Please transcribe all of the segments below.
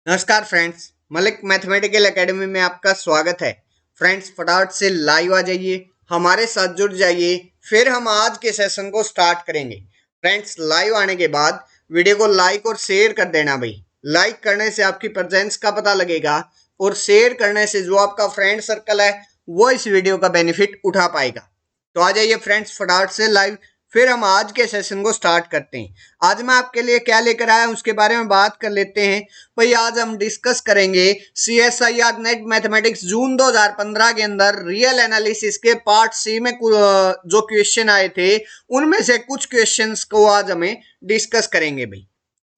नमस्कार friends, Malik mathematical academy में आपका स्वागत है। फ्रेंड्स, फटाफट से लाइव आ जाइए, हमारे साथ जुड़ जाइए, फिर हम आज के सेशन को स्टार्ट करेंगे। फ्रेंड्स, लाइव आने के बाद वीडियो को लाइक और शेयर कर देना भाई। लाइक करने से आपकी प्रेजेंस का पता लगेगा और शेयर करने से जो आपका फ्रेंड सर्कल है वो इस वीडियो का बेनिफिट उठा पाएगा। तो आ जाइए फ्रेंड्स, फटाफट से लाइव, फिर हम आज के सेशन को स्टार्ट करते हैं। आज मैं आपके लिए क्या लेकर आया हूं उसके बारे में बात कर लेते हैं। भाई आज हम डिस्कस करेंगे CSIR नेट मैथमेटिक्स जून 2015 के अंदर रियल एनालिसिस के पार्ट सी में जो क्वेश्चन आए थे उनमें से कुछ क्वेश्चंस को आज हमें डिस्कस करेंगे भाई।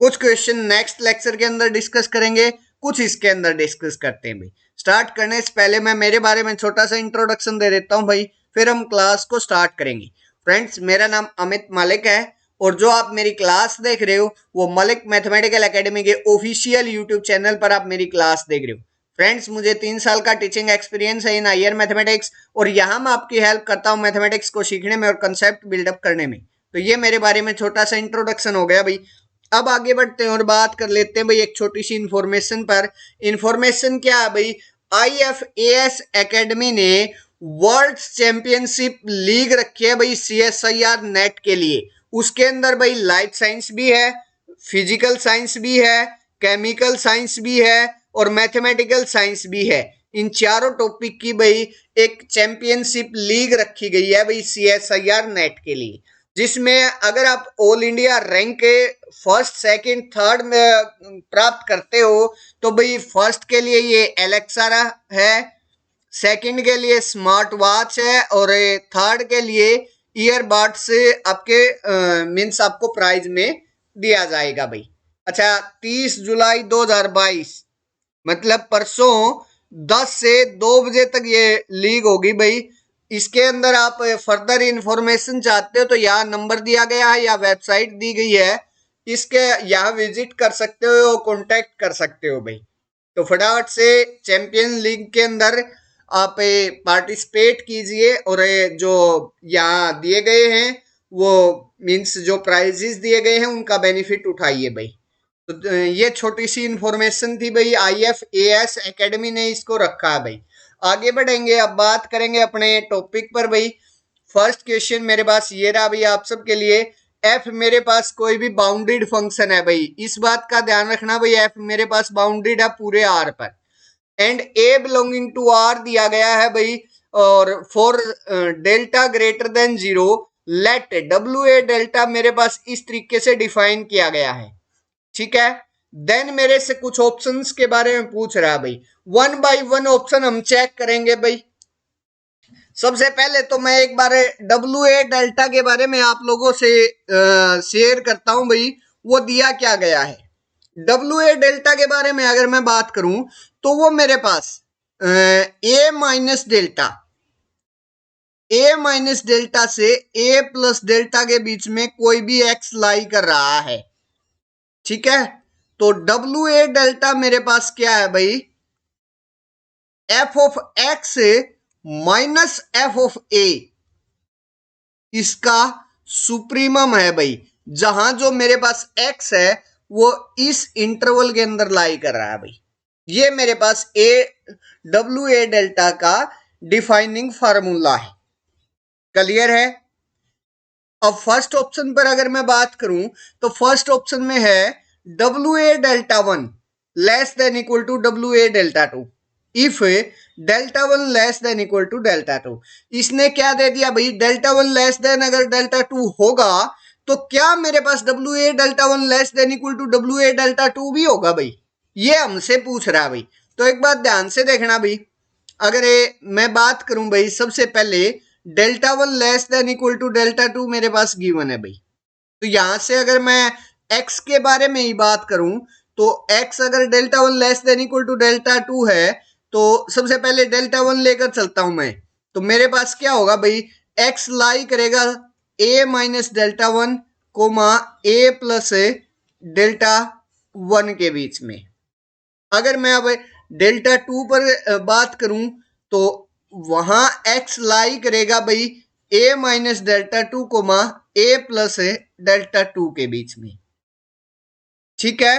कुछ क्वेश्चन नेक्स्ट लेक्चर के अंदर डिस्कस करेंगे, कुछ इसके अंदर डिस्कस करते हैं भाई। स्टार्ट करने से पहले मैं मेरे बारे में छोटा सा इंट्रोडक्शन दे देता हूं भाई, फिर हम क्लास को स्टार्ट करेंगे। फ्रेंड्स, मेरा नाम अमित मलिक है और जो आप मेरी क्लास देख रहे हो वो मलिक मैथमेटिकल एकेडमी के ऑफिशियल यूट्यूब चैनल पर आप मेरी क्लास देख रहे हो। फ्रेंड्स, मुझे 3 साल का टीचिंग एक्सपीरियंस है इन हायर मैथमेटिक्स और यहाँ मैं आपकी हेल्प करता हूँ मैथमेटिक्स को सीखने में और कंसेप्ट बिल्डअप करने में। तो ये मेरे बारे में छोटा सा इंट्रोडक्शन हो गया भाई। अब आगे बढ़ते हैं और बात कर लेते हैं भाई एक छोटी सी इंफॉर्मेशन पर। इंफॉर्मेशन क्या है भाई, IFAS एकेडमी ने वर्ल्ड चैंपियनशिप लीग रखी है भाई CSIR नेट के लिए। उसके अंदर भाई लाइफ साइंस भी है, फिजिकल साइंस भी है, केमिकल साइंस भी है और मैथमेटिकल साइंस भी है। इन चारों टॉपिक की भाई एक चैंपियनशिप लीग रखी गई है भाई CSIR नेट के लिए, जिसमें अगर आप ऑल इंडिया रैंक के फर्स्ट सेकंड थर्ड में प्राप्त करते हो तो भाई फर्स्ट के लिए ये एलेक्सा है, सेकंड के लिए स्मार्ट वॉच है और थर्ड के लिए ईयरबड्स से आपके मीन्स आपको प्राइज में दिया जाएगा भाई। अच्छा, 30 जुलाई 2022 मतलब परसों 10 से 2 बजे तक ये लीग होगी भाई। इसके अंदर आप फर्दर इंफॉर्मेशन चाहते हो तो यहाँ नंबर दिया गया है या वेबसाइट दी गई है, इसके यहाँ विजिट कर सकते हो, कांटेक्ट कर सकते हो भाई। तो फटाफट से चैंपियन लीग के अंदर आप पार्टिसिपेट कीजिए और जो यहाँ दिए गए हैं वो मीन्स जो प्राइजेस दिए गए हैं उनका बेनिफिट उठाइए भाई। तो ये छोटी सी इंफॉर्मेशन थी भाई, IFAS एकेडमी ने इसको रखा है भाई। आगे बढ़ेंगे, अब बात करेंगे अपने टॉपिक पर भाई। फर्स्ट क्वेश्चन मेरे पास ये रहा भाई आप सबके लिए। एफ मेरे पास कोई भी बाउंडेड फंक्शन है भाई, इस बात का ध्यान रखना भाई, एफ मेरे पास बाउंडेड है पूरे आर पर and a belonging to R दिया गया है भाई। और for delta greater than 0 let WA delta मेरे पास इस तरीके से डिफाइन किया गया है, ठीक है। देन मेरे से कुछ ऑप्शंस के बारे में पूछ रहा है भाई, वन बाय वन ऑप्शन हम चेक करेंगे भाई। सबसे पहले तो मैं एक बार WA डेल्टा के बारे में आप लोगों से शेयर करता हूं भाई, वो दिया क्या गया है। WA डेल्टा के बारे में अगर मैं बात करूं तो वो मेरे पास A minus delta, A minus delta से A प्लस डेल्टा के बीच में कोई भी x लाई कर रहा है, ठीक है। तो WA डेल्टा मेरे पास क्या है भाई, f of x minus f of a, इसका सुप्रीमम है भाई। जहां जो मेरे पास x है वो इस इंटरवल के अंदर लाई कर रहा है भाई। ये मेरे पास WA डेल्टा का डिफाइनिंग फार्मूला है, क्लियर है। अब फर्स्ट ऑप्शन पर अगर मैं बात करूं तो फर्स्ट ऑप्शन में है WA delta 1 less than equal to WA delta 2 if delta 1 less than equal to delta 2। इसने क्या दे दिया भाई, डेल्टा 1 लेस देन अगर डेल्टा 2 होगा तो क्या मेरे पास WA delta 1 less than equal to WA delta 2 भी होगा भाई, ये हमसे पूछ रहा है भाई। तो एक बात ध्यान से देखना भाई, अगर मैं बात करूं भाई, सबसे पहले delta 1 less than equal to delta 2 मेरे पास गिवन है भाई। तो यहां से अगर मैं x के बारे में ही बात करूं तो x अगर delta 1 less than equal to delta 2 है तो सबसे पहले डेल्टा 1 लेकर चलता हूं मैं। तो मेरे पास क्या होगा भाई, x लाई करेगा a minus delta 1 comma a plus delta 1 के बीच में। अगर मैं अब डेल्टा 2 पर बात करूं तो वहां x लाई करेगा भाई a minus delta 2 comma a plus delta 2 के बीच में, ठीक है।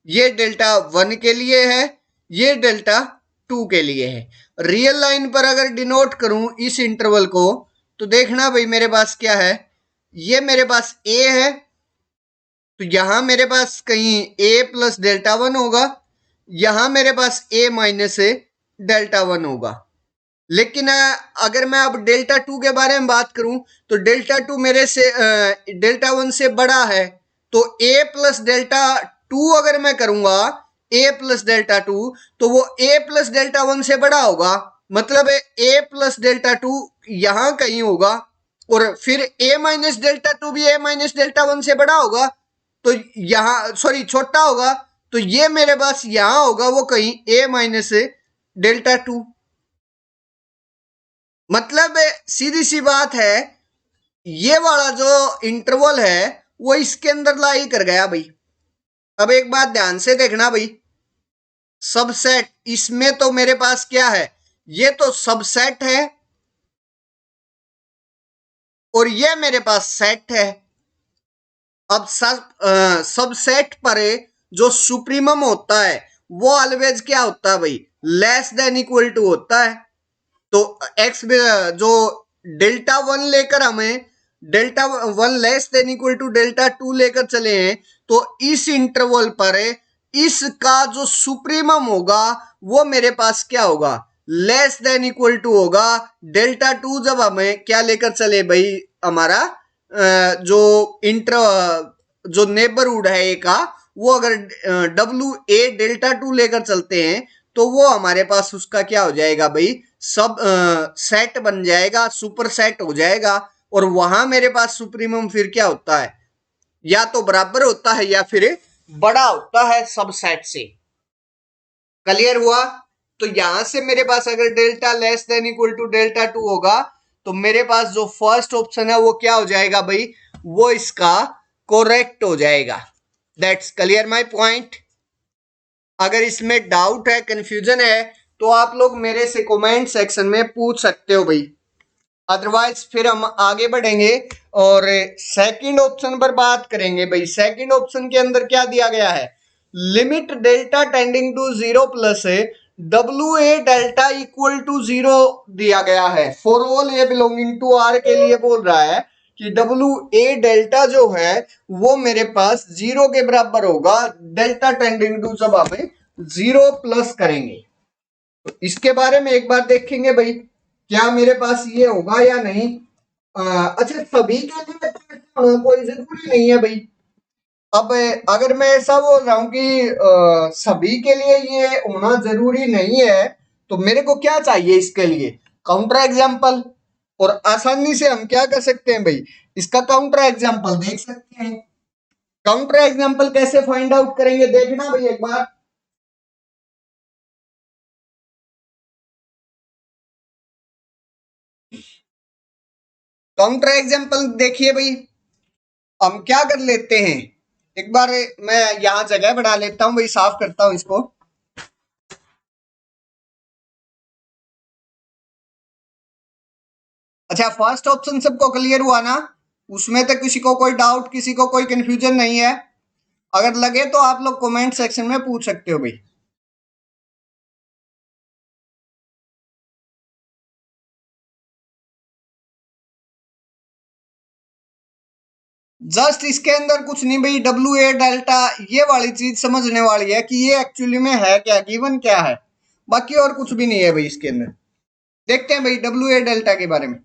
ये डेल्टा 1 के लिए है, ये डेल्टा 2 के लिए है। रियल लाइन पर अगर डिनोट करूं इस इंटरवल को तो देखना भाई मेरे पास क्या है, ये मेरे पास ए है, तो यहां मेरे पास कहीं ए प्लस डेल्टा 1 होगा, यहां मेरे पास ए माइनस डेल्टा 1 होगा। लेकिन अगर मैं अब डेल्टा 2 के बारे में बात करूं तो डेल्टा 2 मेरे से डेल्टा 1 से बड़ा है, तो ए प्लस डेल्टा 2 अगर मैं करूंगा, ए प्लस डेल्टा 2, तो वो ए प्लस डेल्टा 1 से बड़ा होगा, मतलब ए प्लस डेल्टा 2 यहां कहीं होगा, और फिर ए माइनस डेल्टा 2 भी ए माइनस डेल्टा 1 से बड़ा होगा, तो यहां सॉरी छोटा होगा, तो ये मेरे पास यहां होगा वो कहीं ए माइनस डेल्टा 2। मतलब सीधी सी बात है, ये वाला जो इंटरवल है वो इसके अंदर लाई कर गया भाई। अब एक बात ध्यान से देखना भाई, सबसेट इसमें तो मेरे पास क्या है, ये तो सबसेट है और ये मेरे पास सेट है। अब सबसेट पर जो सुप्रीमम होता है वो ऑलवेज क्या होता है भाई, लेस देन इक्वल टू होता है। तो एक्स जो डेल्टा 1 लेकर हमें delta 1 less than equal to delta 2 लेकर चले हैं, तो इस इंटरवल पर इसका जो सुप्रीमम होगा वो मेरे पास क्या होगा, लेस देन इक्वल टू होगा डेल्टा 2। जब हमें क्या लेकर चले भाई, हमारा जो जो नेबरहुड है ए का, वो अगर डब्ल्यू ए डेल्टा 2 लेकर चलते हैं तो वो हमारे पास उसका क्या हो जाएगा भाई, सब सेट बन जाएगा, सुपर सेट हो जाएगा। और वहां मेरे पास सुप्रीमम फिर क्या होता है, या तो बराबर होता है या फिर बड़ा होता है सब सेट से। क्लियर हुआ? तो यहां से मेरे पास अगर delta less than equal to delta 2 होगा तो मेरे पास जो फर्स्ट ऑप्शन है वो क्या हो जाएगा भाई, वो इसका करेक्ट हो जाएगा। That's clear my point. अगर इसमें डाउट है, कंफ्यूजन है, तो आप लोग मेरे से कमेंट सेक्शन में पूछ सकते हो भाई, अदरवाइज फिर हम आगे बढ़ेंगे और सेकंड ऑप्शन पर बात करेंगे भाई। सेकंड ऑप्शन के अंदर क्या दिया गया है, limit delta tending to 0 plus W A delta equal to 0 दिया गया है। For all a belonging to R के लिए बोल रहा है कि डब्ल्यू ए डेल्टा जो है वो मेरे पास 0 के बराबर होगा, डेल्टा टेंडिंग टू जब हमें 0 प्लस करेंगे। तो इसके बारे में एक बार देखेंगे भाई, क्या मेरे पास ये होगा या नहीं। अच्छा, सभी के लिए तो कोई जरूरी नहीं है भाई। अब अगर मैं ऐसा बोल रहा हूं कि सभी के लिए ये होना जरूरी नहीं है, तो मेरे को क्या चाहिए इसके लिए, काउंटर एग्जाम्पल। और आसानी से हम क्या कर सकते हैं भाई, इसका काउंटर एग्जाम्पल देख सकते हैं। काउंटर एग्जाम्पल कैसे फाइंड आउट करेंगे, देखना भाई एक बार। काउंटर एग्जाम्पल देखिए भाई, हम क्या कर लेते हैं, एक बार मैं यहां जगह बढ़ा लेता हूं भाई, साफ करता हूं इसको। अच्छा, फर्स्ट ऑप्शन सबको क्लियर हुआ ना, उसमें तो किसी को कोई डाउट, किसी को कोई कंफ्यूजन नहीं है? अगर लगे तो आप लोग कमेंट सेक्शन में पूछ सकते हो भाई। जस्ट इसके अंदर कुछ नहीं भाई, डब्ल्यू ए डेल्टा ये वाली चीज समझने वाली है कि ये एक्चुअली में है क्या, गिवन क्या है, बाकी और कुछ भी नहीं है भाई इसके अंदर। देखते हैं भाई डब्ल्यू ए डेल्टा के बारे में।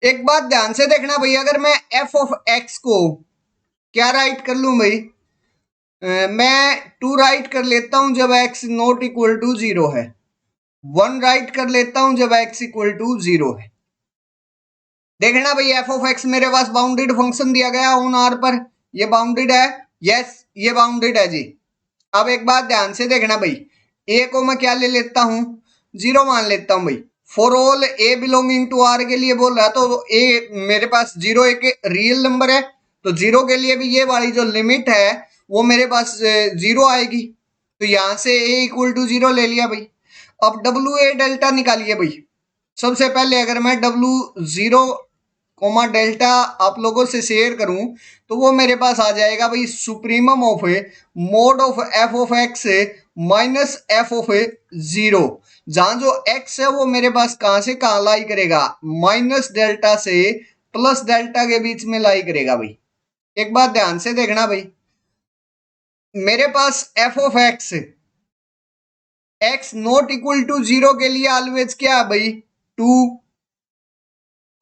एक बात ध्यान से देखना भाई, अगर मैं एफ ऑफ एक्स को क्या राइट कर लूं भाई, मैं 2 राइट कर लेता हूं जब एक्स नॉट इक्वल टू 0 है, 1 राइट कर लेता हूं जब एक्स इक्वल टू 0 है। देखना भाई, एफ ऑफ एक्स मेरे पास बाउंडेड फंक्शन दिया गया ऑन आर पर, ये बाउंडेड है, यस ये बाउंडेड है जी। अब एक बात ध्यान से देखना भाई, ए को मैं क्या ले लेता हूं, 0 मान लेता हूं भाई। For all a belonging to R के लिए बोल रहा है, तो ए मेरे पास 0 एक रियल नंबर है, तो 0 के लिए भी ये वाली जो लिमिट है वो मेरे पास 0 आएगी, तो यहां से ए इक्वल टू 0 ले लिया भाई। अब डब्ल्यू ए डेल्टा निकालिए भाई। सबसे पहले अगर मैं डब्ल्यू 0 कोमा डेल्टा आप लोगों से शेयर करूं तो वो मेरे पास आ जाएगा भाई supremum of A mod of f of x minus f of A zero. जहां जो एक्स है वो मेरे पास कहां से कहां लाई करेगा, माइनस डेल्टा से प्लस डेल्टा के बीच में लाई करेगा भाई। एक बात ध्यान से देखना भाई, मेरे पास f of x x not equal to zero के लिए ऑलवेज क्या है भाई, टू,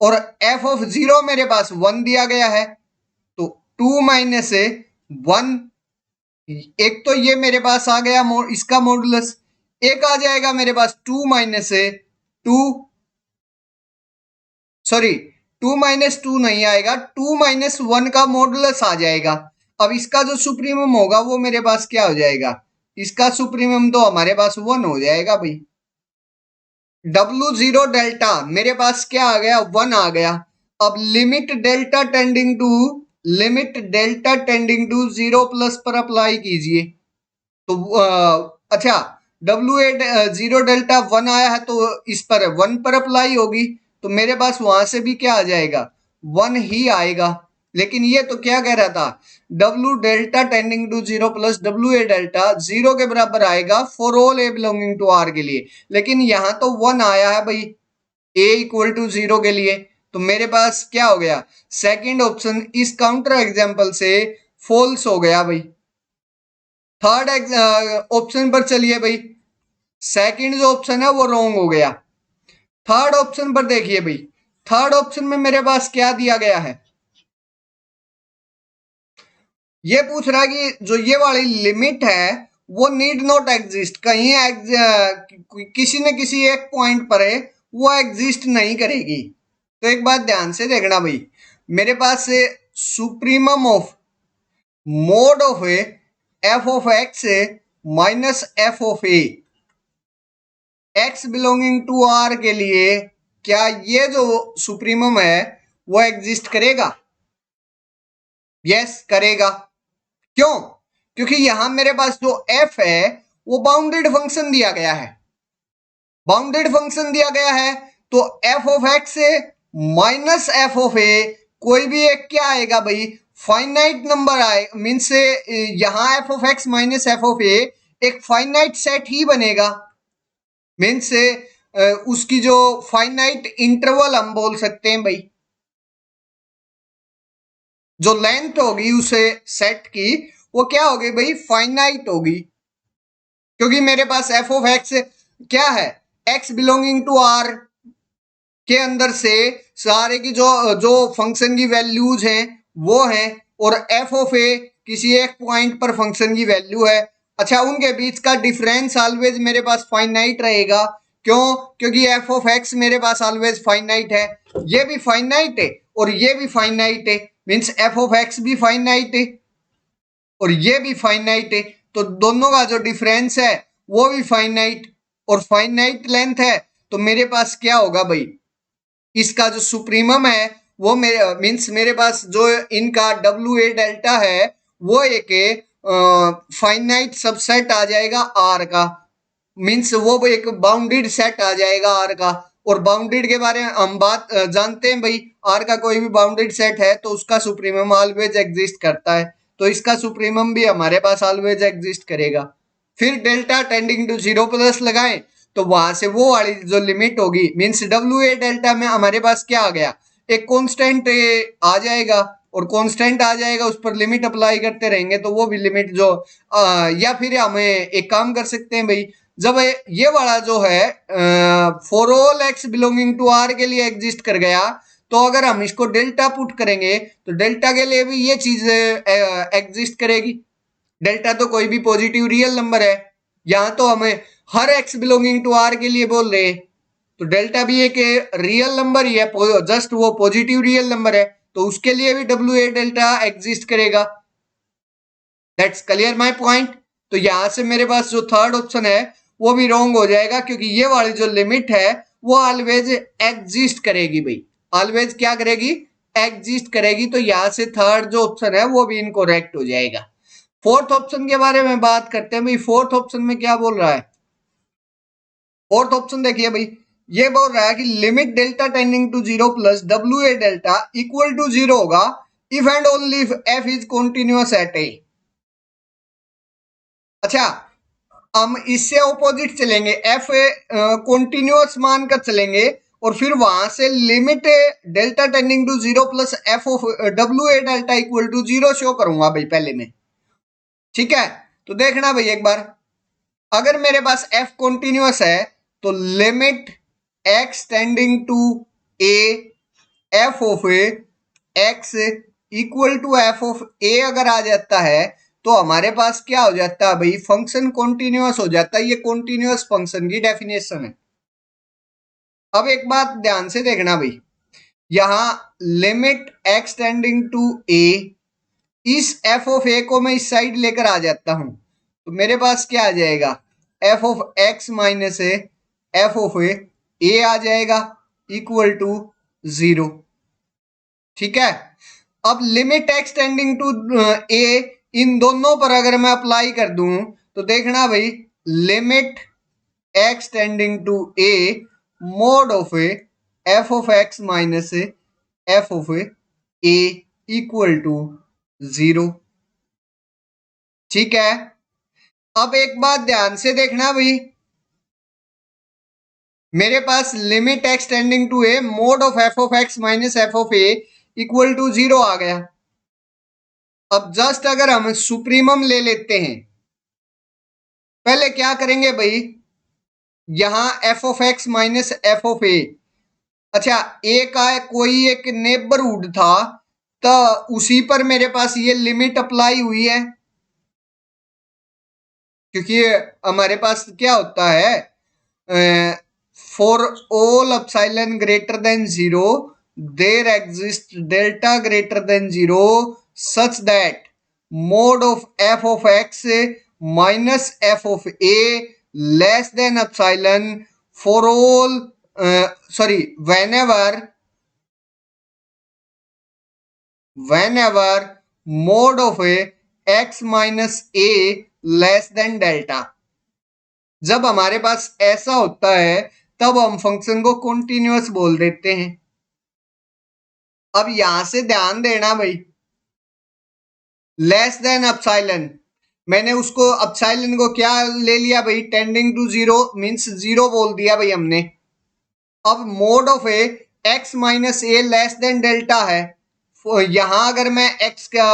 और एफ ऑफ जीरो मेरे पास वन दिया गया है, तो टू माइनस वन। एक तो ये मेरे पास आ गया इसका मॉडुलस, एक आ जाएगा मेरे पास two minus two, sorry two minus two नहीं आएगा, टू माइनस वन का मॉडुलस आ जाएगा। अब इसका जो सुप्रीमम होगा वो मेरे पास क्या हो जाएगा, इसका सुप्रीमम तो हमारे पास वन हो जाएगा भाई। डब्लू जीरो डेल्टा मेरे पास क्या आ गया, वन आ गया। अब limit delta tending to zero plus पर अप्लाई कीजिए, तो अच्छा W A zero delta one आया है तो इस पर वन पर अप्लाई होगी, तो मेरे पास वहां से भी क्या आ जाएगा, वन ही आएगा। लेकिन ये तो क्या कह रहा था, W delta tending to zero plus W A delta zero के बराबर आएगा for all a belonging to R के लिए, लेकिन यहां तो वन आया है भाई ए इक्वल टू जीरो के लिए, तो मेरे पास क्या हो गया, सेकंड ऑप्शन इस काउंटर एग्जांपल से फॉल्स हो गया भाई। थर्ड ऑप्शन पर चलिए भाई, सेकंड जो ऑप्शन है वो रॉन्ग हो गया। थर्ड ऑप्शन पर देखिए भाई, थर्ड ऑप्शन में मेरे पास क्या दिया गया है, ये पूछ रहा है कि जो ये वाली लिमिट है वो नीड नॉट एग्जिस्ट, कहीं किसी न किसी एक पॉइंट पर है वो एग्जिस्ट नहीं करेगी। तो एक बात ध्यान से देखना भाई, मेरे पास से supremum of mod of a f of x minus f of a x belonging to R के लिए क्या ये जो सुप्रीमम है वो एग्जिस्ट करेगा, यस करेगा। क्यों, क्योंकि यहां मेरे पास जो एफ है वो बाउंडेड फंक्शन दिया गया है, बाउंडेड फंक्शन दिया गया है, तो f of x minus f of a कोई भी एक क्या आएगा भाई, फाइनाइट नंबर आए, मीन्स यहां f of x minus f of a एक फाइनाइट सेट ही बनेगा, मीन्स उसकी जो फाइनाइट इंटरवल हम बोल सकते हैं भाई, जो लेंथ होगी उसे सेट की वो क्या होगी भाई, फाइनाइट होगी। क्योंकि मेरे पास एफ ऑफ एक्स क्या है, एक्स बिलोंगिंग टू आर के अंदर से सारे की जो जो फंक्शन की वैल्यूज हैं वो हैं, और एफ ऑफ ए किसी एक पॉइंट पर फंक्शन की वैल्यू है। अच्छा उनके बीच का डिफरेंस ऑलवेज मेरे पास फाइनाइट रहेगा, क्यों, क्योंकि एफ ऑफ एक्स मेरे पास ऑलवेज फाइनाइट है, ये भी फाइनाइट है और ये भी फाइनाइट है, मीन्स एफ ऑफ एक्स भी फाइनाइट है और ये भी फाइनाइट है, तो दोनों का जो डिफरेंस है वो भी फाइनाइट और फाइनाइट लेंथ है, तो मेरे पास क्या होगा भाई, इसका जो सुप्रीमम है वो मेरे मीन्स मेरे पास जो इनका डब्ल्यू ए डेल्टा है वो एक फाइनाइट सबसेट आ जाएगा आर का, मीन्स वो एक बाउंडेड सेट आ जाएगा आर का। और बाउंडेड के बारे में हम बात जानते हैं भाई, आर का कोई भी बाउंडेड सेट है तो उसका सुप्रीमम ऑलवेज एग्जिस्ट करता है, तो इसका सुप्रीमम भी हमारे पास ऑलवेज एग्जिस्ट करेगा। फिर delta tending to zero plus लगाएं तो वहां से वो वाली जो लिमिट होगी, मीन्स डब्ल्यू ए डेल्टा में हमारे पास क्या आ गया, एक कांस्टेंट आ जाएगा, और कांस्टेंट आ जाएगा उस पर लिमिट अप्लाई करते रहेंगे तो वो भी लिमिट जो या फिर हमें एक काम कर सकते हैं भाई, जब ये वाला जो है for all x belonging to R के लिए एग्जिस्ट कर गया, तो अगर हम इसको डेल्टा पुट करेंगे तो डेल्टा के लिए भी ये चीज एग्जिस्ट करेगी। डेल्टा तो कोई भी पॉजिटिव रियल नंबर है, यहां तो हमें हर एक्स बिलोंगिंग टू आर के लिए बोल रहे हैं, तो डेल्टा भी एक रियल नंबर ही है, जस्ट वो पॉजिटिव रियल नंबर है, तो उसके लिए भी डब्ल्यू ए डेल्टा एग्जिस्ट करेगा। That's clear my point. तो यहां से मेरे पास जो थर्ड ऑप्शन है वो भी रॉन्ग हो जाएगा, क्योंकि ये वाली जो लिमिट है वो ऑलवेज एग्जिस्ट करेगी भाई, ऑलवेज क्या करेगी, एग्जिस्ट करेगी, तो यहां से थर्ड जो ऑप्शन है वो भी इनकरेक्ट हो जाएगा। फोर्थ ऑप्शन के बारे में बात करते हैं भाई, फोर्थ ऑप्शन में क्या बोल रहा है, फोर्थ ऑप्शन देखिए भाई, ये बोल रहा है कि limit delta tending to zero plus W A delta equal to zero होगा if and only if f is continuous at a. अच्छा, हम इससे ऑपोजिट चलेंगे, एफ कॉन्टिन्यूअस मानकर चलेंगे और फिर वहां से limit delta tending to zero plus f of W A delta equal to zero show करूंगा भाई पहले में। ठीक है, तो देखना भाई एक बार, अगर मेरे पास एफ कॉन्टिन्यूअस है तो limit x tending to a f of x equal to f of a अगर आ जाता है तो हमारे पास क्या हो जाता है भाई, फंक्शन कॉन्टिन्यूअस हो जाता है। ये कॉन्टिन्यूअस फंक्शन की डेफिनेशन है। अब एक बात ध्यान से देखना भाई, यहां लिमिट एक्स टेंडिंग टू ए, इस एफ ऑफ ए को मैं इस साइड लेकर आ जाता हूं तो मेरे पास क्या आ जाएगा, f of x minus f of a आ जाएगा इक्वल टू जीरो। ठीक है, अब limit x tending to a इन दोनों पर अगर मैं अप्लाई कर दूं तो देखना भाई, limit x tending to a mod of f of x minus f of a equal to zero. ठीक है, अब एक बात ध्यान से देखना भाई, मेरे पास limit x tending to a mod of x minus f of a equal to zero आ गया। अब जस्ट अगर हम सुप्रीमम ले लेते हैं, पहले क्या करेंगे भाई, यहां f of x minus f of a, अच्छा ए का कोई एक नेबरहुड था तो उसी पर मेरे पास ये लिमिट अप्लाई हुई है, क्योंकि हमारे पास क्या होता है, for all epsilon greater than zero there exist delta greater than zero such that mod of x minus f of a less than epsilon for all whenever mode of x minus a less than delta. जब हमारे पास ऐसा होता है तब हम function को continuous बोल देते हैं। अब यहां से ध्यान देना भाई, लेस देन एप्सिलॉन, मैंने उसको एप्सिलॉन को क्या ले लिया भाई, tending to zero means zero बोल दिया भाई हमने। अब mod of x minus a less than delta है, यहां अगर मैं एक्स का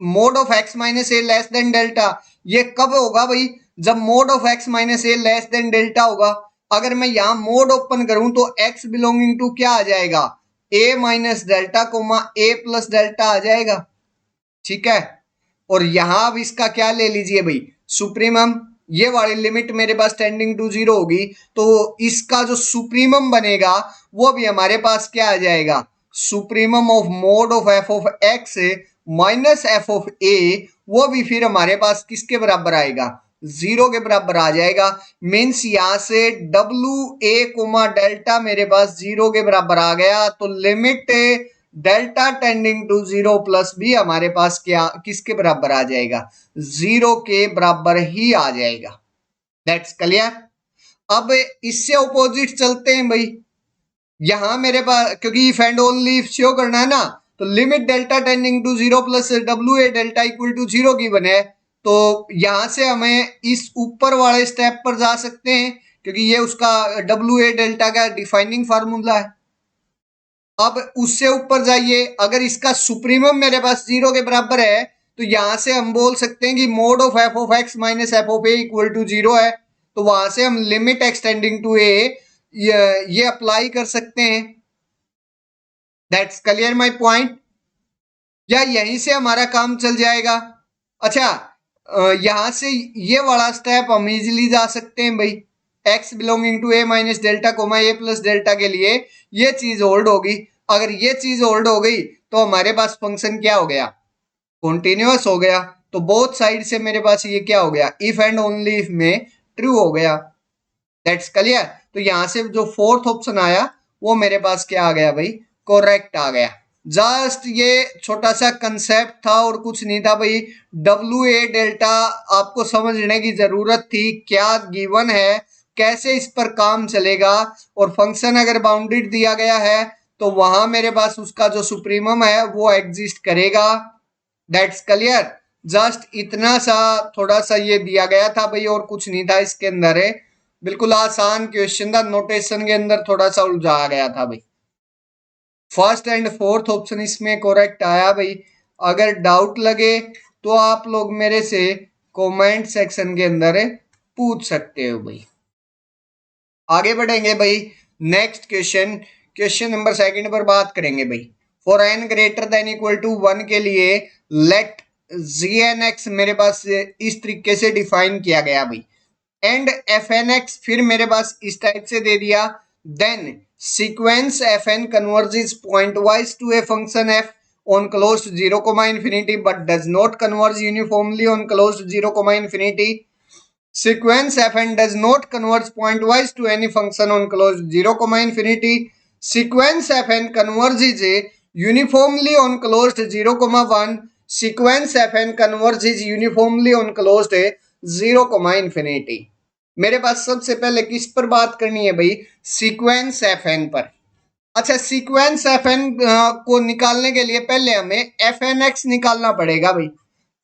mod of x minus a less than delta, ये कब होगा भाई, जब mod of x minus a less than delta होगा। अगर मैं यहां मोड ओपन करूं तो एक्स बिलोंगिंग टू क्या आ जाएगा, ए माइनस डेल्टा कोमा ए प्लस डेल्टा आ जाएगा। ठीक है, और यहां अब इसका क्या ले लीजिए भाई, सुप्रीमम, ये वाली लिमिट मेरे पास टेंडिंग टू जीरो होगी तो इसका जो सुप्रीमम बनेगा वो भी हमारे पास क्या आ जाएगा, supremum of mod of x minus f of a, वो भी फिर हमारे पास किसके बराबर आएगा, जीरो के बराबर आ जाएगा। मीन्स यहां से डब्ल्यू ए कोमा डेल्टा मेरे पास जीरो के बराबर आ गया, तो limit delta tending to zero plus भी हमारे पास क्या किसके बराबर आ जाएगा, जीरो के बराबर ही आ जाएगा। That's clear. अब इससे ऑपोजिट चलते हैं भाई, यहां मेरे पास क्योंकि if and only if show करना है ना, तो limit delta tending to zero plus W A delta equal to zero की बने, तो यहां से हमें इस ऊपर वाले स्टेप पर जा सकते हैं क्योंकि ये उसका डब्ल्यू ए डेल्टा का डिफाइनिंग फार्मूला है। अब उससे ऊपर जाइए, अगर इसका सुप्रीमम मेरे पास जीरो के बराबर है तो यहां से हम बोल सकते हैं कि mod of x minus f of a equal to zero है, तो वहां से हम लिमिट एक्सटेंडिंग टू ए ये अप्लाई कर सकते हैं। दैट्स क्लियर माय पॉइंट, या यहीं से हमारा काम चल जाएगा। अच्छा, यहां से ये वाला स्टेप हम इजीली जा सकते हैं भाई, x belonging to a minus delta comma a plus delta के लिए ये चीज होल्ड होगी। अगर ये चीज होल्ड हो गई तो हमारे पास फंक्शन क्या हो गया, कॉन्टिन्यूअस हो गया। तो बोथ साइड से मेरे पास ये क्या हो गया, इफ एंड ओनली इफ में ट्रू हो गया। That's clear. तो यहां से जो फोर्थ ऑप्शन आया वो मेरे पास क्या आ गया भाई, करेक्ट आ गया। जस्ट ये छोटा सा कंसेप्ट था और कुछ नहीं था भाई, डब्ल्यू ए डेल्टा आपको समझने की जरूरत थी, क्या गिवन है कैसे इस पर काम चलेगा। और फंक्शन अगर बाउंडेड दिया गया है तो वहां मेरे पास उसका जो सुप्रीमम है वो एग्जिस्ट करेगा। That's clear. जस्ट इतना सा थोड़ा सा ये दिया गया था भाई, और कुछ नहीं था इसके अंदर है। बिल्कुल आसान क्वेश्चन था, नोटेशन के अंदर थोड़ा सा उलझाया गया था भाई। फर्स्ट एंड फोर्थ ऑप्शन इसमें करेक्ट आया भाई। अगर डाउट लगे तो आप लोग मेरे से कमेंट सेक्शन के अंदर पूछ सकते हो भाई। आगे बढ़ेंगे भाई। Next question, question number second पर बात करेंगे भाई। For n greater than equal to 1 के लिए लेट जी एन एक्स मेरे पास इस तरीके से डिफाइन किया गया भाई। एंड एफ एन एक्स फिर मेरे पास इस टाइप से दे दिया। Then sequence f n converges pointwise to a function f on closed 0, infinity but does not converge uniformly on closed 0, infinity. Sequence fn does not converge pointwise to any function on closed 0, infinity. Sequence fn converges uniformly on closed 0, 1. Sequence fn converges uniformly on closed 0, infinity. मेरे पास सबसे पहले किस पर बात करनी है भाई? Sequence fn पर। अच्छा, सीक्वेंस fn को निकालने के लिए पहले हमें fnx निकालना पड़ेगा भाई।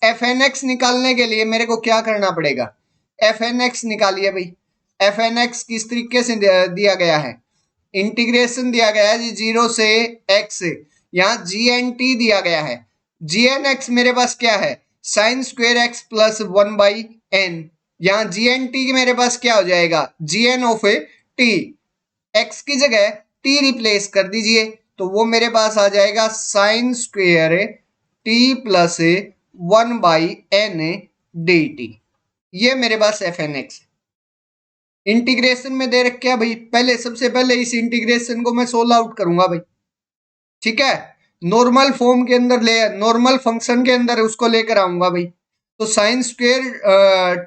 fnx निकालने के लिए मेरे को क्या करना पड़ेगा? fnx निकालिए भाई। fnx किस तरीके से दिया गया है? इंटीग्रेशन दिया गया है जी 0 से x। यहाँ gnt दिया गया है। gnx मेरे पास क्या है? Sine square x plus 1/n। यहाँ gnt मेरे पास क्या हो जाएगा? gn of t। x की जगह t रिप्लेस कर दीजिए तो वो मेरे पास आ जाएगा sine square t plus 1/n dt। ये मेरे पास एफ एन एक्स। इंटीग्रेशन में दे रखा है भाई। पहले सबसे पहले इस इंटीग्रेशन को मैं सोल्व आउट करूंगा भाई, ठीक है। नॉर्मल फॉर्म के अंदर ले, नॉर्मल फंक्शन के अंदर उसको लेकर आऊंगा भाई। तो sine square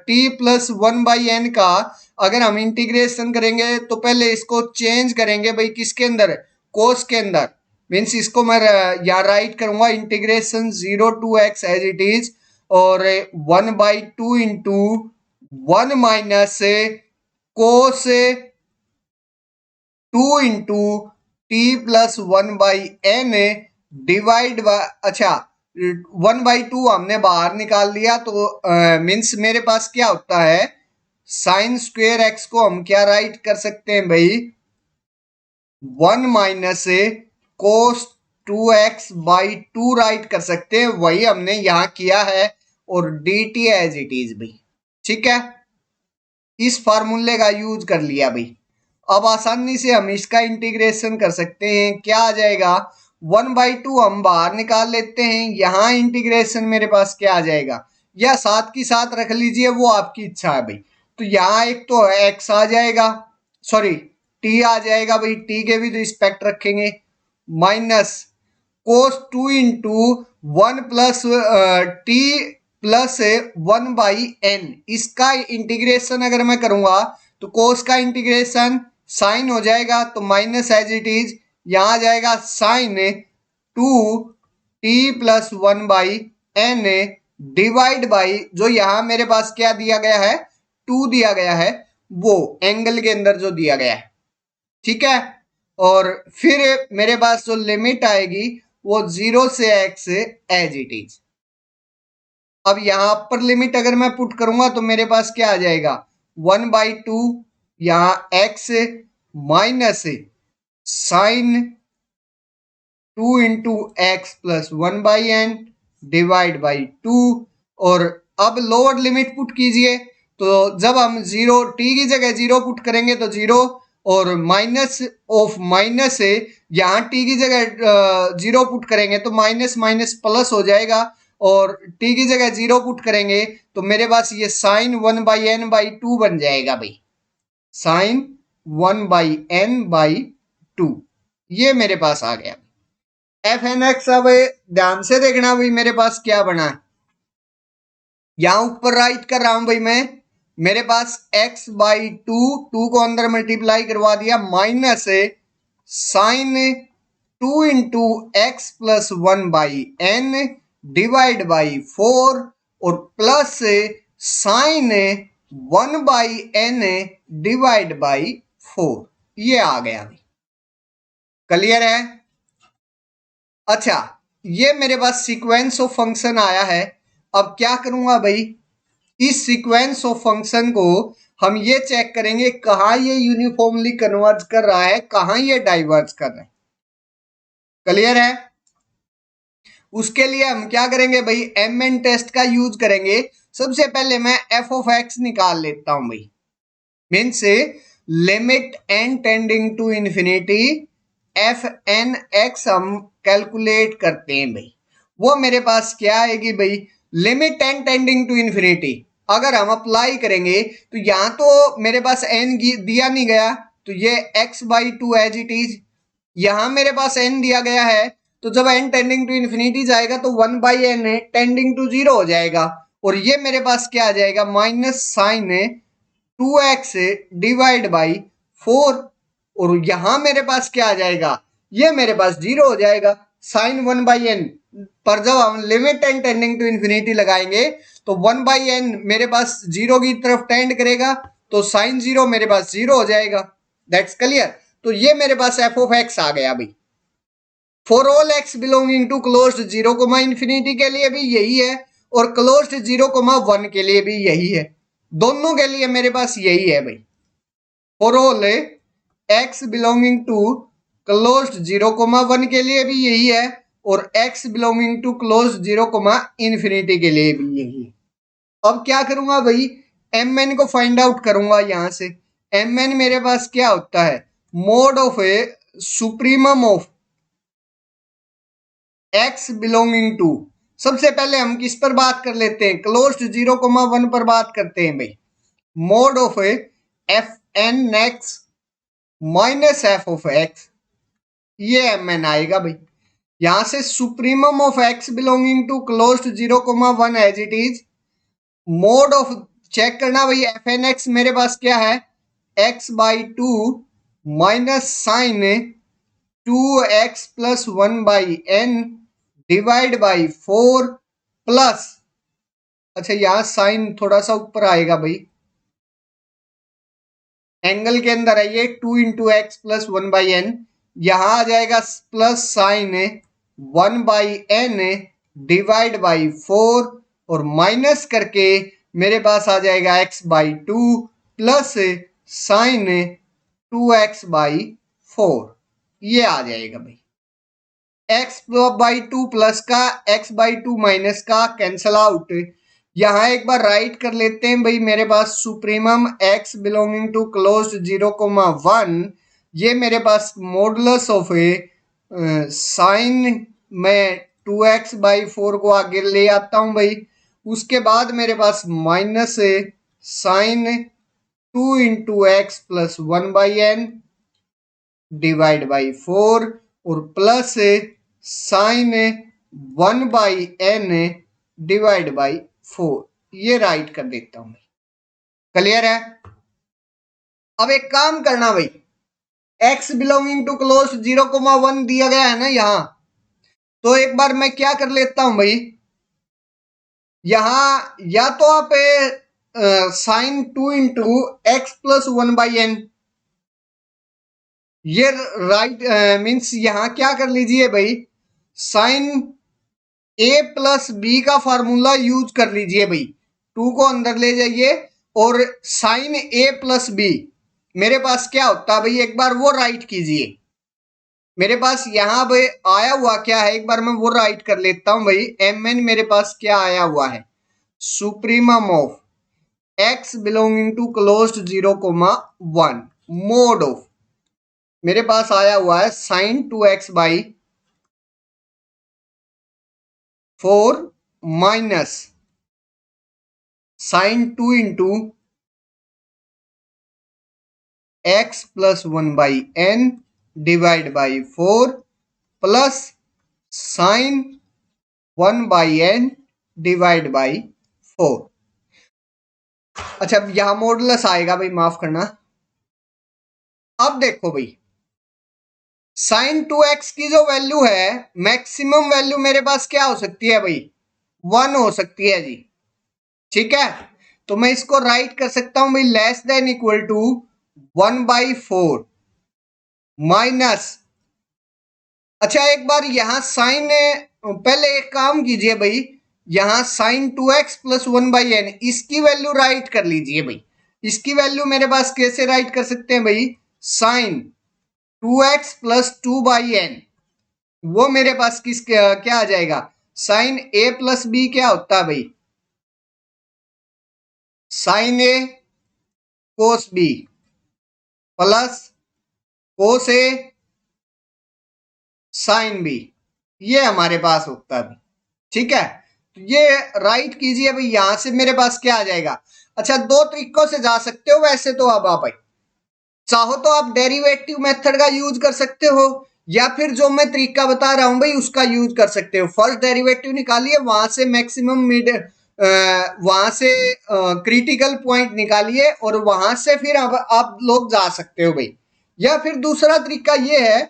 T plus 1/n का अगर हम इंटीग्रेशन करेंगे तो पहले इसको चेंज करेंगे भाई किसके अंदर? कोस के अंदर। मीन्स इसको मैं यहाँ राइट करूंगा integration 0 to x as it is, और 1/2 into 1 minus cos 2 into t plus 1/n divide by, अच्छा 1/2 हमने बाहर निकाल लिया तो मीन्स मेरे पास क्या होता है? साइन स्क्वेयर एक्स को हम क्या राइट कर सकते हैं भाई? 1 माइनस कोस 2x/2 राइट कर सकते हैं। वही हमने यहां किया है और dt एज इट इज भाई, ठीक है। इस फार्मूले का यूज कर लिया भाई। अब आसानी से हम इसका इंटीग्रेशन कर सकते हैं। क्या आ जाएगा? 1/2 हम बाहर निकाल लेते हैं। यहाँ इंटीग्रेशन मेरे पास क्या आ जाएगा? या साथ की साथ रख लीजिए, वो आपकी इच्छा है भाई। तो यहाँ एक तो x आ जाएगा, सॉरी t आ जाएगा भाई। t के भी तो रिस्पेक्ट रखेंगे। Minus cos 2 into 1 plus t plus 1/n। इसका इंटीग्रेशन अगर मैं करूंगा तो कोस का इंटीग्रेशन साइन हो जाएगा तो माइनस एज इट इज यहां आ जाएगा sign 2t plus 1/n divide by जो यहां मेरे पास क्या दिया गया है? 2 दिया गया है, वो एंगल के अंदर जो दिया गया है, ठीक है। और फिर मेरे पास जो लिमिट आएगी वो 0 से x एज इट इज। अब यहां अपर लिमिट अगर मैं पुट करूंगा तो मेरे पास क्या आ जाएगा? 1/2 यहां x minus sine 2 into x plus 1/n divide by 2। और अब लोअर लिमिट पुट कीजिए तो जब हम 0 t की जगह 0 पुट करेंगे तो 0, और माइनस ऑफ माइनस है यहाँ t की जगह 0 पुट करेंगे तो माइनस माइनस प्लस हो जाएगा, और t की जगह 0 पुट करेंगे तो मेरे पास ये साइन 1/n/2 बन जाएगा भाई। साइन 1/n/2 ये मेरे पास आ गया। एफ एन एक्स अब ध्यान से देखना भाई मेरे पास क्या बना है। यहां ऊपर राइट कर रहा हूं भाई मैं। मेरे पास x/2 को अंदर मल्टीप्लाई करवा दिया, minus sine 2 into x plus 1/n divide by 4, और plus sine 1/n divide by 4, ये आ गया भाई। क्लियर है? अच्छा, ये मेरे पास सीक्वेंस ऑफ फंक्शन आया है। अब क्या करूंगा भाई, इस सीक्वेंस ऑफ फंक्शन को हम ये चेक करेंगे कहां ये यूनिफॉर्मली कन्वर्ज कर रहा है, कहां ये डाइवर्ज कर रहा है। क्लियर है? उसके लिए हम क्या करेंगे भाई, एम एन टेस्ट का यूज करेंगे। सबसे पहले मैं एफ ऑफ एक्स निकाल लेता हूं भाई। Means limit N tending to infinity f n x हम कैलकुलेट करते हैं भाई। वो मेरे पास क्या आएगी भाई, limit N tending to infinity अगर हम अप्लाई करेंगे तो यहां तो मेरे पास एन दिया नहीं गया, तो ये x/2 एज इट इज। यहां मेरे पास n दिया गया है, तो जब n टेंडिंग टू इंफिनिटी जाएगा तो 1/n टेंडिंग टू 0 हो जाएगा। और ये मेरे पास क्या आ जाएगा, minus sine 2x divide by 4। और यहां मेरे पास क्या आ जाएगा, ये मेरे पास 0 हो जाएगा। साइन 1/n पर जब हम limit N tending to infinity लगाएंगे तो 1/n मेरे पास 0 की तरफ टेंड करेगा, तो साइन 0 मेरे पास 0 हो जाएगा। That's clear? तो ये मेरे पास एफ ऑफ एक्स आ गया भाई। For all x belonging to closed 0, infinity के लिए भी यही है, और क्लोज्ड 0, 1 के लिए भी यही है। दोनों के लिए मेरे पास यही है भाई। For all x belonging to closed 0, 1 के लिए भी यही है, और x belonging to closed 0, infinity के लिए भी यही है। अब क्या करूंगा भाई, एम एन को फाइंड आउट करूंगा यहां से। एम एन मेरे पास क्या होता है, mod of a supremum of x belonging to. सबसे पहले हम किस पर बात कर लेते हैं, क्लोज्ड 0, 1 पर बात करते हैं भाई। Mod of f n x minus f of x, ये एम एन आएगा भाई। यहां से supremum of x belonging to closed 0, 1 as it is. Mod of check करना भाई, एफ एन एक्स मेरे पास क्या है, x/2 minus sine 2x plus 1/n divide by 4 plus, अच्छा यहां साइन थोड़ा सा ऊपर आएगा भाई, एंगल के अंदर है ये 2 इंटू एक्स प्लस 1/n, यहां आ जाएगा plus sine 1/n divide by 4, और माइनस करके मेरे पास आ जाएगा x/2 प्लस साइन 2x/4, ये आ जाएगा भाई। x/2 प्लस का x/2 माइनस का कैंसल आउट। यहां एक बार राइट कर लेते हैं भाई, मेरे पास supremum x belonging to closed 0, 1, ये मेरे पास मॉडुलस ऑफ साइन में 2x/4 को आगे ले आता हूं भाई। उसके बाद मेरे पास minus sine 2 into x plus 1/n divide by 4, और plus sine 1/n divide by 4, ये राइट कर देता हूं। क्लियर है? अब एक काम करना भाई, x बिलोंगिंग टू क्लोज 0, 1 दिया गया है ना यहां, तो एक बार मैं क्या कर लेता हूं भाई, यहां या तो आप sign 2 into x plus 1/n, ये राइट मीन्स यहां क्या कर लीजिए भाई, साइन ए प्लस बी का फार्मूला यूज कर लीजिए भाई। 2 को अंदर ले जाइए, और साइन ए प्लस बी मेरे पास क्या होता है भाई, एक बार वो राइट कीजिए। मेरे पास यहां भाई आया हुआ क्या है, एक बार मैं वो राइट कर लेता हूं भाई। एम एन मेरे पास क्या आया हुआ है, supremum of x belonging to closed 0, 1 mod of, मेरे पास आया हुआ है sine 2x/4 minus sine 2 into x plus 1/n divide by 4 plus sine 1/n divide by 4। अच्छा यहां मॉडुलस आएगा भाई, माफ करना। अब देखो भाई, साइन 2x की जो वैल्यू है, मैक्सिमम वैल्यू मेरे पास क्या हो सकती है भाई, 1 हो सकती है जी। ठीक है, तो मैं इसको राइट कर सकता हूं भाई less than equal to 1/4 minus, अच्छा एक बार यहां साइन, पहले एक काम कीजिए भाई, यहां साइन 2x प्लस 1/n इसकी वैल्यू राइट कर लीजिए भाई। इसकी वैल्यू मेरे पास कैसे राइट कर सकते हैं भाई, साइन 2x प्लस 2/n, वो मेरे पास क्या आ जाएगा, साइन a प्लस बी क्या होता है भाई, साइन ए कोस बी प्लस कोस ए साइन बी, ये हमारे पास होता है। ठीक है, तो ये राइट कीजिए भाई, यहां से मेरे पास क्या आ जाएगा। अच्छा दो तरीकों से जा सकते हो वैसे तो, अब आप चाहो तो आप डेरिवेटिव मेथड का यूज कर सकते हो, या फिर जो मैं तरीका बता रहा हूं भाई उसका यूज कर सकते हो। फर्स्ट डेरिवेटिव निकालिए, वहां से मैक्सिमम मिड, वहां से क्रिटिकल पॉइंट निकालिए और वहां से फिर आप लोग जा सकते हो भाई। या फिर दूसरा तरीका ये है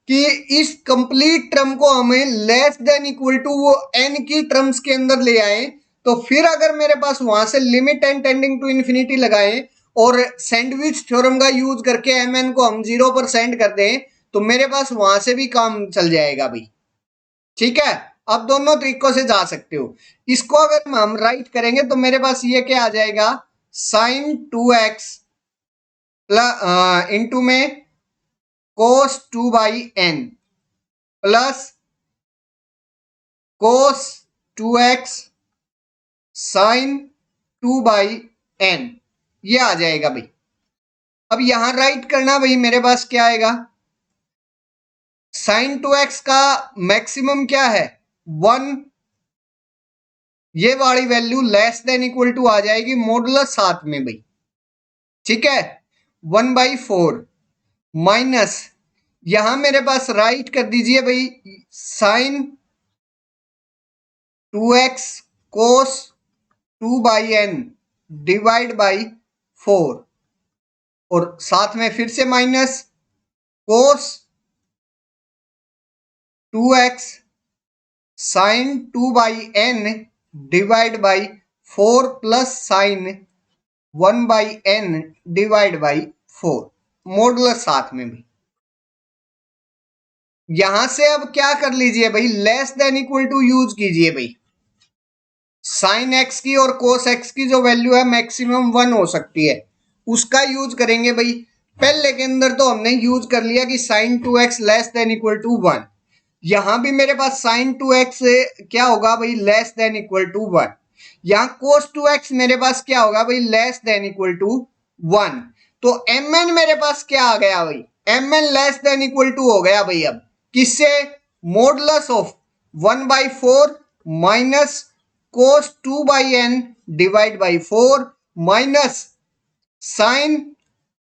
कि इस कंप्लीट टर्म को हमें लेस देन इक्वल टू वो n की टर्म्स के अंदर ले आए, तो फिर अगर मेरे पास वहां से limit n tending to infinity लगाएं और सैंडविच थ्योरम का यूज करके mn को हम 0 पर सेंड कर दें, तो मेरे पास वहां से भी काम चल जाएगा भाई। ठीक है, अब दोनों तरीकों से जा सकते हो। इसको अगर हम राइट करेंगे तो मेरे पास ये क्या आ जाएगा, साइन 2x प्लस इंटू में कोस 2/n plus cos 2x sine 2/n, ये आ जाएगा भाई। अब यहां राइट करना भाई, मेरे पास क्या आएगा, साइन 2x का मैक्सिमम क्या है 1, ये वाली value less than equal to आ जाएगी मॉडुलस 7 में भाई। ठीक है, 1/4 माइनस, यहां मेरे पास राइट कर दीजिए भाई sign 2x cos 2/n divide by 4, और साथ में फिर से minus cos 2x sine 2/n divide by 4 plus sine 1/n divide by 4, modulus 7 में भी। यहां से अब क्या कर लीजिए भाई, less than equal to use कीजिए भाई। साइन एक्स की और कोस एक्स की जो वैल्यू है मैक्सिमम 1 हो सकती है, उसका यूज करेंगे भाई। पहले के अंदर तो हमने यूज कर लिया कि sine 2x less than equal to 1, यहां भी मेरे पास साइन 2x क्या होगा भाई, लेस देन इक्वल टू 1। यहां कोस 2x मेरे पास क्या होगा भाई, लेस देन इक्वल टू 1। तो mn मेरे पास क्या आ गया भाई, mn less than equal to हो गया भाई। अब किससे, modulus of 1/4 minus cos 2/n divide by 4 minus sine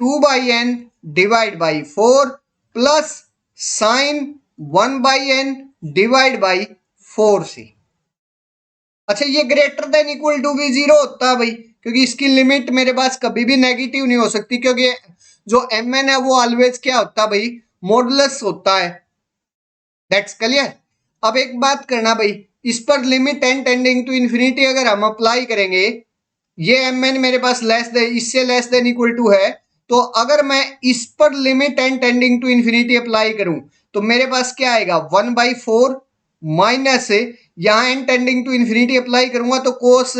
2/n divide by 4 plus sine 1/n divide by 4 से। अच्छा ये ग्रेटर देन इक्वल टू भी 0 होता है भाई, क्योंकि इसकी लिमिट मेरे पास कभी भी नेगेटिव नहीं हो सकती, क्योंकि जो mn है वो ऑलवेज क्या होता है भाई, मॉडुलस होता है। That's clear. अब एक बात करना भाई, इस पर limit n tending to infinity अगर हम अप्लाई करेंगे, ये mn मेरे पास लेस देन, इससे लेस देन इक्वल टू है, तो अगर मैं इस पर limit n tending to infinity apply करूं तो मेरे पास क्या आएगा 1/4 माइनस, यहां n tending to infinity apply करूंगा तो कोस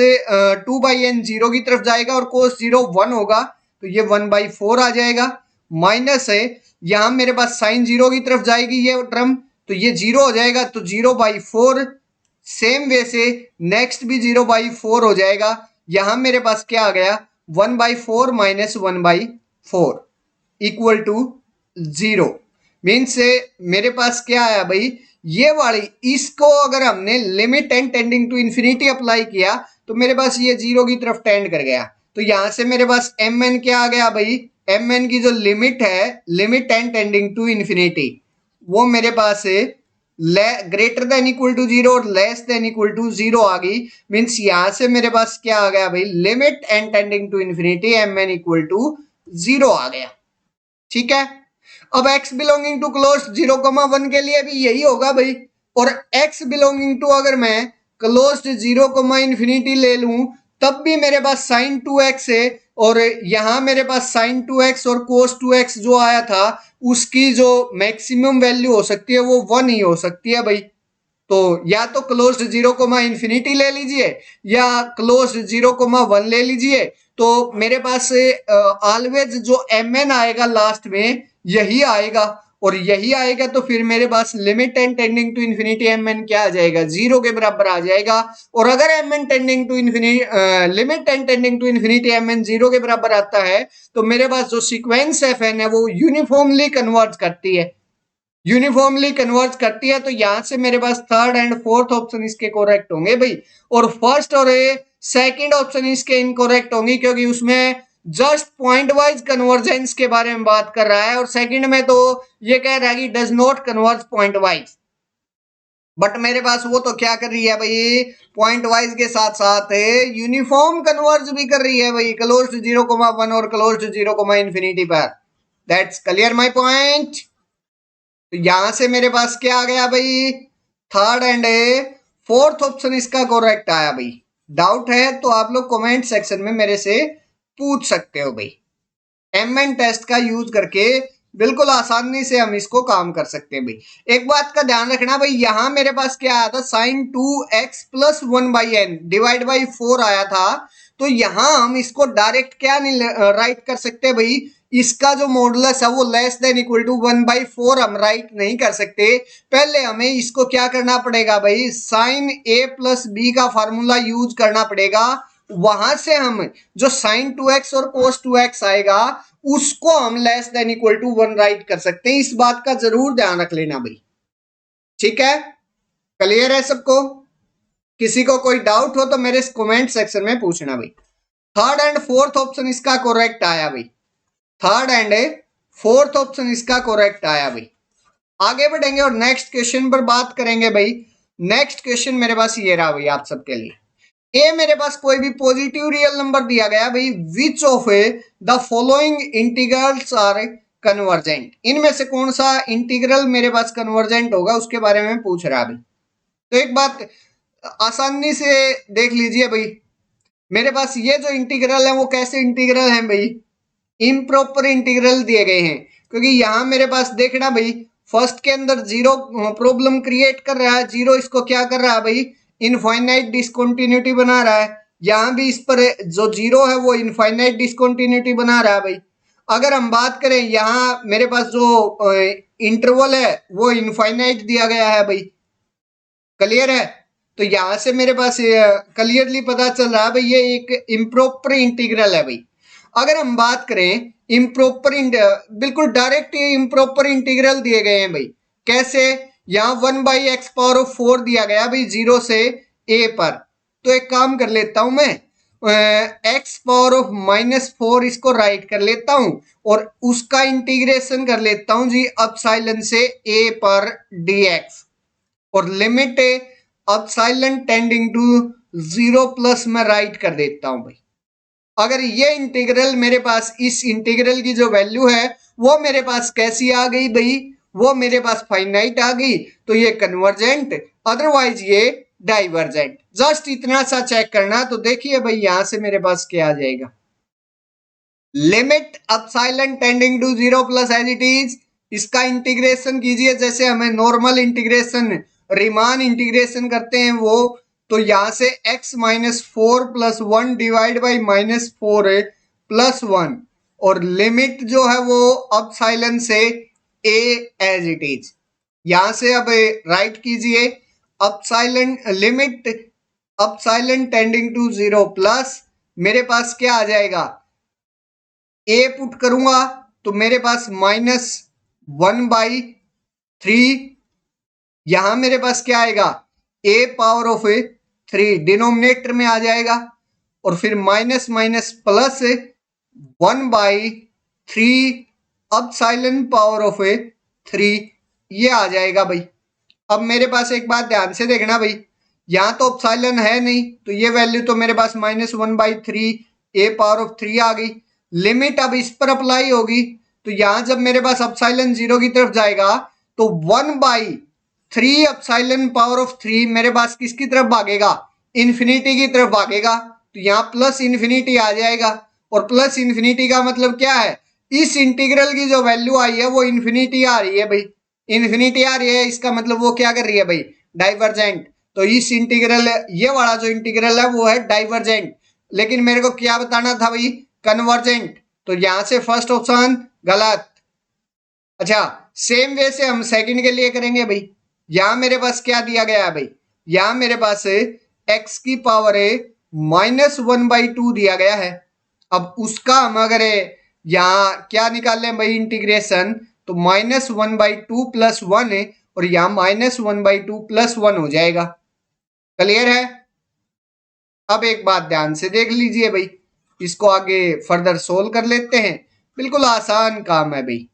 2/n 0 की तरफ जाएगा और कोस 0 1 होगा, तो ये 1/4 आ जाएगा। माइनस है, यहां मेरे पास साइन 0 की तरफ जाएगी ये टर्म, तो ये 0 हो जाएगा, तो 0/4। सेम वे से नेक्स्ट भी 0/4 हो जाएगा। यहां मेरे पास क्या आ गया 1/4 माइनस 1/4 इक्वल टू 0। मीन्स से मेरे पास क्या आया भाई, ये वाली, इसको अगर हमने limit n tending to infinity apply किया तो मेरे पास ये 0 की तरफ टेंड कर गया। तो यहां से मेरे पास mn क्या आ गया भाई, mn की जो लिमिट है, limit n tending to infinity, वो मेरे पास ग्रेटर देन इक्वल टू 0 और लेस देन इक्वल टू 0 आ गई। मीन्स यहां से मेरे पास क्या आ गया भाई, limit n tending to infinity mn equal to 0 आ गया। ठीक है, अब x बिलोंगिंग टू क्लोज 0,1 के लिए भी यही होगा भाई, और x बिलोंगिंग टू अगर मैं क्लोज 0, इन्फिनिटी ले लूं तब भी मेरे पास साइन 2x है, और यहां मेरे पास साइन 2x और कोस 2x जो आया था उसकी जो मैक्सिमम वैल्यू हो सकती है वो 1 ही हो सकती है भाई। तो या तो क्लोज 0,इंफिनिटी ले लीजिए या क्लोज 0,1 ले लीजिए। तो मेरे पास ऑलवेज जो एम एन आएगा लास्ट में यही आएगा, और यही आएगा तो फिर मेरे पास limit N tending to infinity M n क्या आ जाएगा, 0 के बराबर आ जाएगा। और अगर M N tending to infinity limit N tending to infinity M N 0 के बराबर आता है तो मेरे पास जो सीक्वेंस एफ एन है वो यूनिफॉर्मली कन्वर्ज करती है, यूनिफॉर्मली कन्वर्ज करती है। तो यहां से मेरे पास थर्ड एंड फोर्थ ऑप्शन इसके करेक्ट होंगे भाई, और फर्स्ट और सेकंड ऑप्शन इसके इनकरेक्ट होंगे क्योंकि उसमें जस्ट पॉइंट वाइज कन्वर्जेंस के बारे में बात कर रहा है, और सेकंड में तो ये कह रहा है कि does not converge point wise. But मेरे पास वो तो क्या कर रही है भाई, पॉइंट वाइज के साथ साथ यूनिफॉर्म कन्वर्ज भी कर रही है भाई, क्लोज टू 0,1 और क्लोज टू 0,इंफिनिटी पर। That's clear my point. तो यहां से मेरे पास क्या आ गया भाई, थर्ड एंड फोर्थ ऑप्शन इसका करेक्ट आया भाई। डाउट है तो आप लोग कमेंट सेक्शन में मेरे से पूछ सकते हो भाई। एम एन टेस्ट का यूज करके बिल्कुल आसानी से हम इसको काम कर सकते हैं भाई। एक बात का ध्यान रखना भाई, यहां मेरे पास क्या आया था, sign 2x plus 1/n divide by 4 आया था। तो यहां हम इसको डायरेक्ट क्या नहीं राइट कर सकते भाई, इसका जो मॉडुलस है वो लेस देन इक्वल टू 1/4 हम राइट नहीं कर सकते। पहले हमें इसको क्या करना पड़ेगा भाई, साइन a प्लस बी का फार्मूला यूज करना पड़ेगा। वहां से हम जो साइन 2x और कोस 2x आएगा उसको हम less than equal to 1 write कर सकते हैं। इस बात का जरूर ध्यान रख लेना भाई, ठीक है। क्लियर है सबको? किसी को कोई डाउट हो तो मेरे कमेंट सेक्शन में पूछना भाई। थर्ड एंड फोर्थ ऑप्शन इसका करेक्ट आया भाई, थर्ड एंड फोर्थ ऑप्शन इसका करेक्ट आया भाई। आगे बढ़ेंगे और नेक्स्ट क्वेश्चन पर बात करेंगे भाई। नेक्स्ट क्वेश्चन मेरे पास ये रहा भाई आप सबके लिए। ए मेरे पास कोई भी पॉजिटिव रियल नंबर दिया गया भाई, which of the following integrals are convergent, इनमें से कौन सा इंटीग्रल मेरे पास कन्वर्जेंट होगा उसके बारे में पूछ रहा है भाई। तो एक बात आसानी से देख लीजिए भाई, मेरे पास ये जो इंटीग्रल है वो कैसे इंटीग्रल है भाई, इम्प्रॉपर इंटीग्रल दिए गए हैं। क्योंकि यहां मेरे पास देखना भाई, फर्स्ट के अंदर जीरो प्रॉब्लम क्रिएट कर रहा है, जीरो इसको क्या कर रहा है भाई, इनफाइनाइट डिसकंटिन्यूटी बना रहा है। यहां भी इस पर जो जीरो है वो इनफाइनाइट डिसकंटिन्यूटी बना रहा है भाई। अगर हम बात करें यहाँ मेरे पास जो इंटरवल है वो इनफाइनाइट दिया गया है भाई। क्लियर है? तो यहां से मेरे पास क्लियरली पता चल रहा है भाई ये एक इम्प्रॉपर इंटीग्रल है भाई। अगर हम बात करें इम्प्रॉपर, बिल्कुल डायरेक्ट इम्प्रॉपर इंटीग्रल दिए गए हैं भाई। कैसे? यहाँ 1/x⁴ दिया गया भाई 0 से a पर। तो एक काम कर लेता हूं मैं, x⁻⁻⁴ इसको राइट कर लेता हूं और उसका इंटीग्रेशन कर लेता हूं जी अपसाइलन से a पर dx, और limit epsilon tending to 0 plus में राइट कर देता हूं भाई। अगर ये इंटीग्रल मेरे पास, इस इंटीग्रल की जो वैल्यू है वो मेरे पास कैसी आ गई भाई, वो मेरे पास फाइनाइट आ गई, तो ये कन्वर्जेंट, अदरवाइज ये डाइवर्जेंट। जस्ट इतना सा चेक करना। तो देखिए भाई यहां से मेरे पास क्या आ जाएगा, limit epsilon tending to 0 plus as it is, इसका इंटीग्रेशन कीजिए जैसे हमें नॉर्मल इंटीग्रेशन, रीमान इंटीग्रेशन करते हैं वो। तो यहां से x-4 plus 1 divide by -4 plus 1, और लिमिट जो है वो अपसाइलन से a एज इट इज। यहां से अब राइट कीजिए epsilon, limit epsilon tending to 0 plus, मेरे पास क्या आ जाएगा, a पुट करूंगा तो मेरे पास -1/3, यहां मेरे पास क्या आएगा, a⁻3 डिनोमिनेटर में आ जाएगा, और फिर माइनस माइनस प्लस 1/3 अपसाइलन⁻3, ये आ जाएगा भाई। अब मेरे पास एक बात ध्यान से देखना भाई, यहां तो अपसाइलन है नहीं तो ये वैल्यू तो मेरे पास -1/3 a⁻3 आ गई। लिमिट अब इस पर अप्लाई होगी, तो यहां जब मेरे पास अपसाइलन 0 की तरफ जाएगा तो 1/3 अपसाइलन⁻3 मेरे पास किसकी तरफ भागेगा, इन्फिनिटी की तरफ भागेगा। तो यहाँ प्लस इन्फिनिटी आ जाएगा, और प्लस इन्फिनिटी का मतलब क्या है, इस इंटीग्रल की जो वैल्यू आई है वो इन्फिनिटी आ रही है भाई, इन्फिनिटी आ रही है, इसका मतलब वो क्या कर रही है भाई, डाइवर्जेंट। तो इस इंटीग्रल, ये वाला जो इंटीग्रल है वो है डाइवर्जेंट, लेकिन मेरे को क्या बताना था भाई, कन्वर्जेंट। तो यहां से फर्स्ट ऑप्शन गलत। अच्छा, सेम वे से हम सेकंड के लिए करेंगे भाई। यहां मेरे पास क्या दिया गया है भाई, यहां मेरे पास एक्स की पावर -1/2 दिया गया है। अब उसका हम अगर यहाँ क्या निकाल लें भाई, इंटीग्रेशन, तो -1/2 + 1 है, और यहाँ -1/2 + 1 हो जाएगा। क्लियर है? अब एक बात ध्यान से देख लीजिए भाई, इसको आगे फर्दर सोल्व कर लेते हैं। बिल्कुल आसान काम है भाई।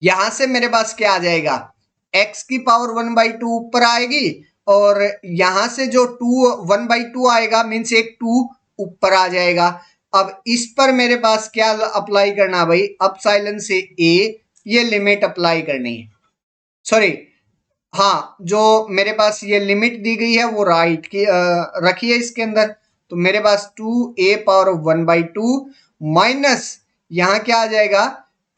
यहां से मेरे पास क्या आ जाएगा, x की पावर 1/2 ऊपर आएगी, और यहां से जो 1/2 आएगा मीन्स एक 2 ऊपर आ जाएगा। अब इस पर मेरे पास क्या अप्लाई करना भाई, अपसाइलन से a, ये लिमिट अप्लाई करनी है। सॉरी, हाँ, जो मेरे पास ये लिमिट दी गई है वो राइट की रखी है इसके अंदर। तो मेरे पास 2a⁴ माइनस यहाँ क्या आ जाएगा,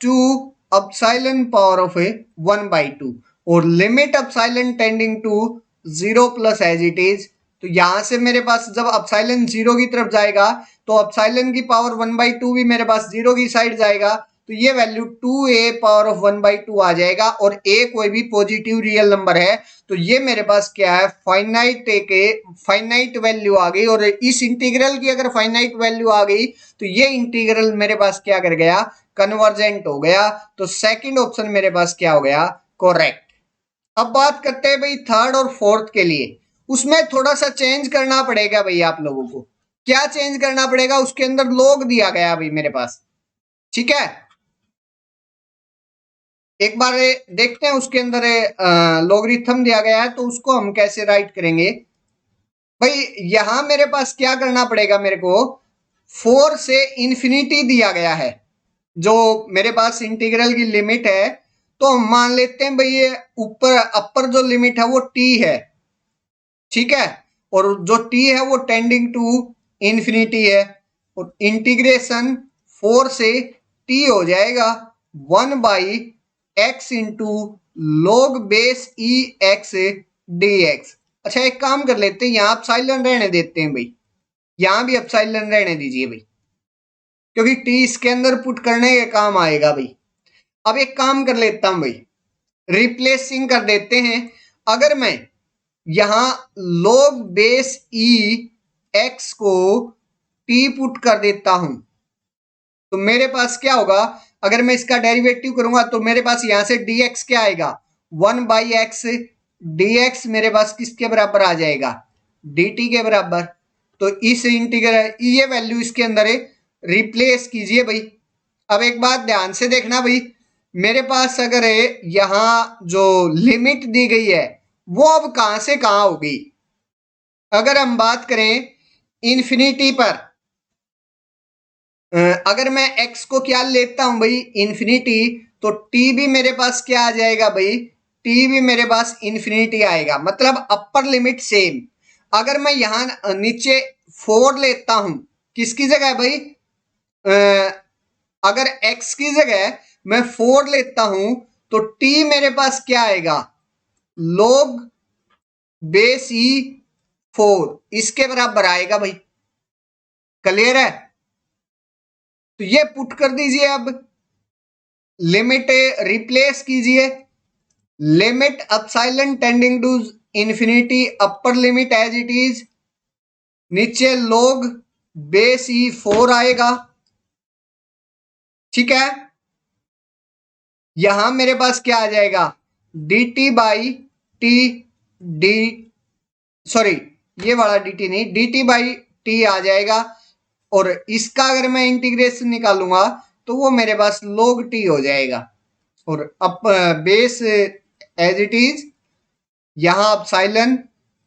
2 अपसाइलन पावर ऑफ 1/2, और limit epsilon tending to 0 plus as it is. तो यहां से मेरे पास जब अपसाइलन 0 की तरफ जाएगा तो अपसाइलन की पावर 1/2 भी मेरे पास 0 की साइड जाएगा, तो ये वैल्यू 2a⁴ आ जाएगा, और a कोई भी पॉजिटिव रियल नंबर है। तो ये मेरे पास क्या है, फाइनाइट वैल्यू आ गई, और इस इंटीग्रल की अगर फाइनाइट वैल्यू आ गई तो ये इंटीग्रल मेरे पास क्या कर गया, कन्वर्जेंट हो गया। तो सेकंड ऑप्शन मेरे पास क्या हो गया, करेक्ट। अब बात करते हैं भाई थर्ड और फोर्थ के लिए। उसमें थोड़ा सा चेंज करना पड़ेगा भाई आप लोगों को। क्या चेंज करना पड़ेगा, उसके अंदर लॉग दिया गया भाई मेरे पास, ठीक है। एक बार देखते हैं उसके अंदर लॉगरिथम दिया गया है तो उसको हम कैसे राइट करेंगे भाई। यहां मेरे पास क्या करना पड़ेगा, मेरे को 4 से इन्फिनिटी दिया गया है, जो मेरे पास इंटीग्रल की लिमिट है। तो हम मान लेते हैं भाई ये ऊपर अपर जो लिमिट है वो t है, ठीक है, और जो t है वो टेंडिंग टू इन्फिनिटी है, और इंटीग्रेशन 4 से t हो जाएगा 1/x into log base e x dx। अच्छा, एक काम कर लेते हैं, यहाँ अपसाइलन रहने देते हैं भाई, यहां भी अपसाइलन रहने दीजिए भाई, क्योंकि t इसके अंदर पुट करने के काम आएगा भाई। अब एक काम कर लेता हूं भाई, रिप्लेसिंग कर देते हैं। अगर मैं यहां log बेस e x को t पुट कर देता हूं तो मेरे पास क्या होगा, अगर मैं इसका डेरिवेटिव करूंगा तो मेरे पास यहां से dx क्या आएगा, 1/x dx मेरे पास किसके बराबर आ जाएगा, dt के बराबर। तो इस इंटीग्रल ये वैल्यू इसके अंदर रिप्लेस कीजिए भाई। अब एक बात ध्यान से देखना भाई, मेरे पास अगर यहां जो लिमिट दी गई है वो अब कहां से कहां होगी। अगर हम बात करें इन्फिनिटी पर, अगर मैं x को क्या लेता हूं भाई, इन्फिनिटी, तो t भी मेरे पास क्या आ जाएगा भाई, t भी मेरे पास इन्फिनिटी आएगा, मतलब अपर लिमिट सेम। अगर मैं यहां नीचे 4 लेता हूं, किसकी जगह भाई, अगर x की जगह मैं 4 लेता हूं तो t मेरे पास क्या आएगा, log बेस e 4 इसके बराबर आएगा भाई। क्लियर है? तो ये पुट कर दीजिए, अब लिमिट रिप्लेस कीजिए, limit epsilon tending to infinity upper limit as it is, नीचे log बेस e 4 आएगा, ठीक है। यहां मेरे पास क्या आ जाएगा, dt by T, D sorry ये वाला dt नहीं, dt बाई टी आ जाएगा, और इसका अगर मैं इंटीग्रेशन निकालूंगा तो वो मेरे पास log t हो जाएगा, और अब बेस एज इट इज, यहां अपसाइलन,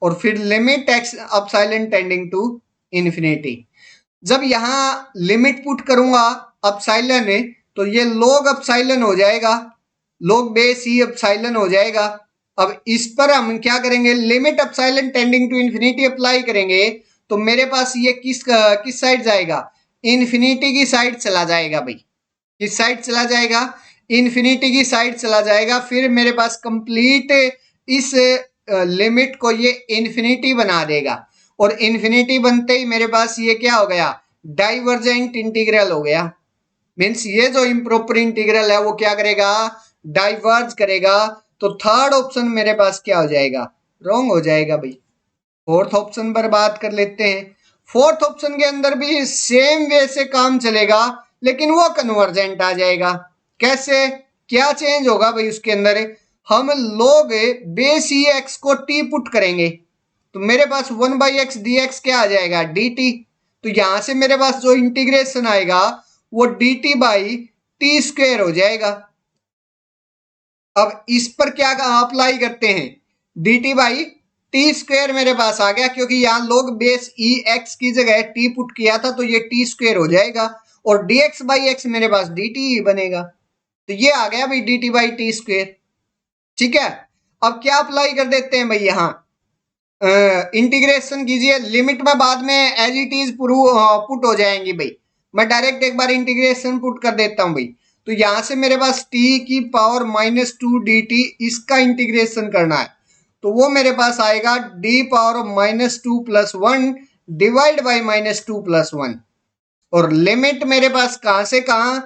और फिर limit x epsilon tending to infinity. जब यहां लिमिट पुट करूंगा अपसाइलन है तो ये log अपसाइलन हो जाएगा, log बेस ई अपसाइलन हो जाएगा। अब इस पर हम क्या करेंगे, limit epsilon tending to infinity apply करेंगे, तो मेरे पास ये किस साइड जाएगा, इन्फिनिटी की साइड चला जाएगा भाई। किस साइड चला जाएगा, इन्फिनिटी की साइड चला जाएगा। फिर मेरे पास कंप्लीट इस लिमिट को ये इन्फिनिटी बना देगा, और इन्फिनिटी बनते ही मेरे पास ये क्या हो गया, डाइवर्जेंट इंटीग्रल हो गया। मीन्स ये जो इम्प्रॉपर इंटीग्रल है वो क्या करेगा, डाइवर्ज करेगा। तो थर्ड ऑप्शन मेरे पास क्या हो जाएगा, रॉन्ग हो जाएगा भाई। फोर्थ ऑप्शन पर बात कर लेते हैं। फोर्थ ऑप्शन के अंदर भी सेम वे से काम चलेगा, लेकिन वो कन्वर्जेंट आ जाएगा। कैसे, क्या चेंज होगा भाई उसके अंदर, हम लोग बेस ई एक्स को टी पुट करेंगे, तो मेरे पास 1/x dx क्या आ जाएगा, dt। तो यहां से मेरे पास जो इंटीग्रेशन आएगा वो dt बाई टी स्क्वेयर हो जाएगा। अब इस पर क्या अप्लाई करते हैं, dt बाई टी स्क्वेयर मेरे पास आ गया, क्योंकि यहां लोग बेस ई एक्स की जगह टी पुट किया था, तो ये टी स्क्वेयर हो जाएगा, और dx बाई एक्स मेरे पास dt ही बनेगा। तो ये आ गया भाई dt बाई टी स्क्वेयर। ठीक है, अब क्या अप्लाई कर देते हैं भाई, यहां इंटीग्रेशन कीजिए। लिमिट में बाद में एज इट इज पुट हो जाएंगी भाई, मैं डायरेक्ट एक बार इंटीग्रेशन पुट कर देता हूं भाई। तो यहां से मेरे पास t की पावर -2 dt इसका इंटीग्रेशन करना है, तो वो मेरे पास आएगा d पावर -2 + 1 डिवाइड बाई -2 + 1। और लिमिट मेरे पास कहां से कहां,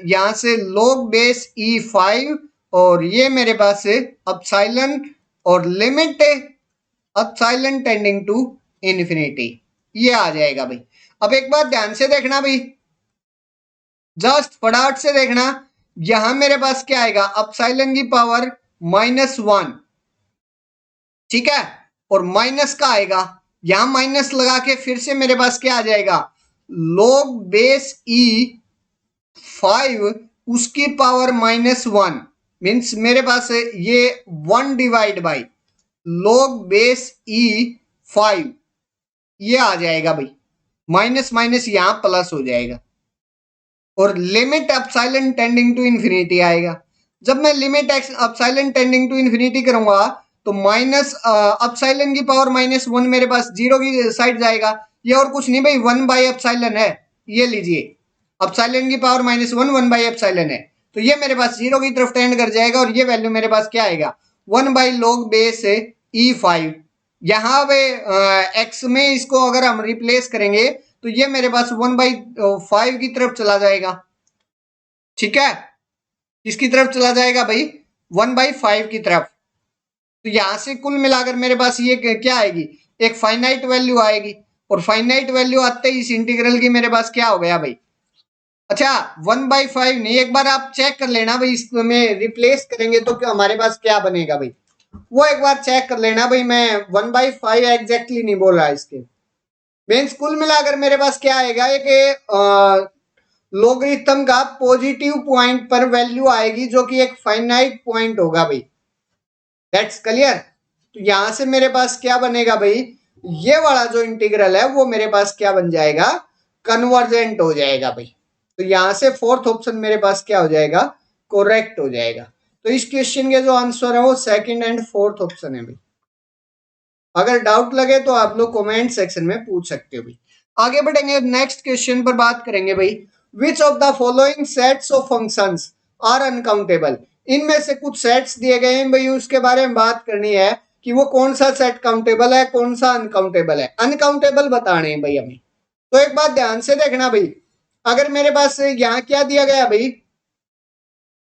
यहां से log बेस e5, और ये मेरे पास है अपसाइलन, और limit epsilon tending to infinity, ये आ जाएगा भाई। अब एक बात ध्यान से देखना भाई, जस्ट फटाफट से देखना, यहां मेरे पास क्या आएगा, अपसाइलन की पावर -1, ठीक है, और माइनस का आएगा, यहां माइनस लगा के फिर से मेरे पास क्या आ जाएगा, log बेस e5 उसकी पावर -1, मीन्स मेरे पास ये 1 divide by log base e5, ये आ जाएगा भाई, माइनस माइनस यहां प्लस हो जाएगा, और limit epsilon tending to infinity आएगा। जब मैं limit epsilon tending to infinity करूंगा, तो माइनस अपसाइलन की पावर -1 मेरे पास जीरो की साइड जाएगा, ये और कुछ नहीं भाई 1/एप्सिलॉन है, ये लीजिए अपसाइलन की पावर -1 1/एप्सिलॉन है, तो ये मेरे पास जीरो की तरफ टेंड कर जाएगा, और ये वैल्यू मेरे पास क्या आएगा, 1/log बेस e5। यहाँ पे एक्स में इसको अगर हम रिप्लेस करेंगे तो ये मेरे पास 1/5 की तरफ चला जाएगा। ठीक है, किसकी तरफ चला जाएगा भाई, 1/5 की तरफ। तो यहां से कुल मिलाकर मेरे पास ये क्या आएगी, एक फाइनाइट वैल्यू आएगी, और फाइनाइट वैल्यू आते ही इस इंटीग्रल की मेरे पास क्या हो गया भाई, अच्छा 1/5 नहीं, एक बार आप चेक कर लेना भाई, इसमें रिप्लेस करेंगे तो क्या हमारे पास क्या बनेगा भाई, वो एक बार चेक कर लेना भाई। मैं 1/5 एग्जैक्टली नहीं बोल रहा इसके, मीन्स कुल मिलाकर मेरे पास क्या आएगा, एक लोगरिथम का पॉजिटिव पॉइंट पर वैल्यू आएगी, जो कि एक फाइनाइट पॉइंट होगा भाई। That's clear. तो यहां से मेरे पास क्या बनेगा भाई, ये वाला जो इंटीग्रल है वो मेरे पास क्या बन जाएगा, कन्वर्जेंट हो जाएगा भाई। तो यहां से फोर्थ ऑप्शन मेरे पास क्या हो जाएगा, करेक्ट हो जाएगा। तो इस क्वेश्चन के जो आंसर है वो सेकंड एंड फोर्थ ऑप्शन है भाई। अगर डाउट लगे तो आप लोग कमेंट सेक्शन में पूछ सकते हो भाई। आगे बढ़ेंगे, नेक्स्ट क्वेश्चन पर बात करेंगे भाई, which of the following sets of functions are uncountable. इनमें से कुछ सेट्स दिए गए हैं भाई, उसके बारे में बात करनी है कि वो कौन सा सेट काउंटेबल है, कौन सा अनकाउंटेबल है। अनकाउंटेबल बताने हैं भाई हमें। तो एक बात ध्यान से देखना भाई, अगर मेरे पास यहाँ क्या दिया गया भाई,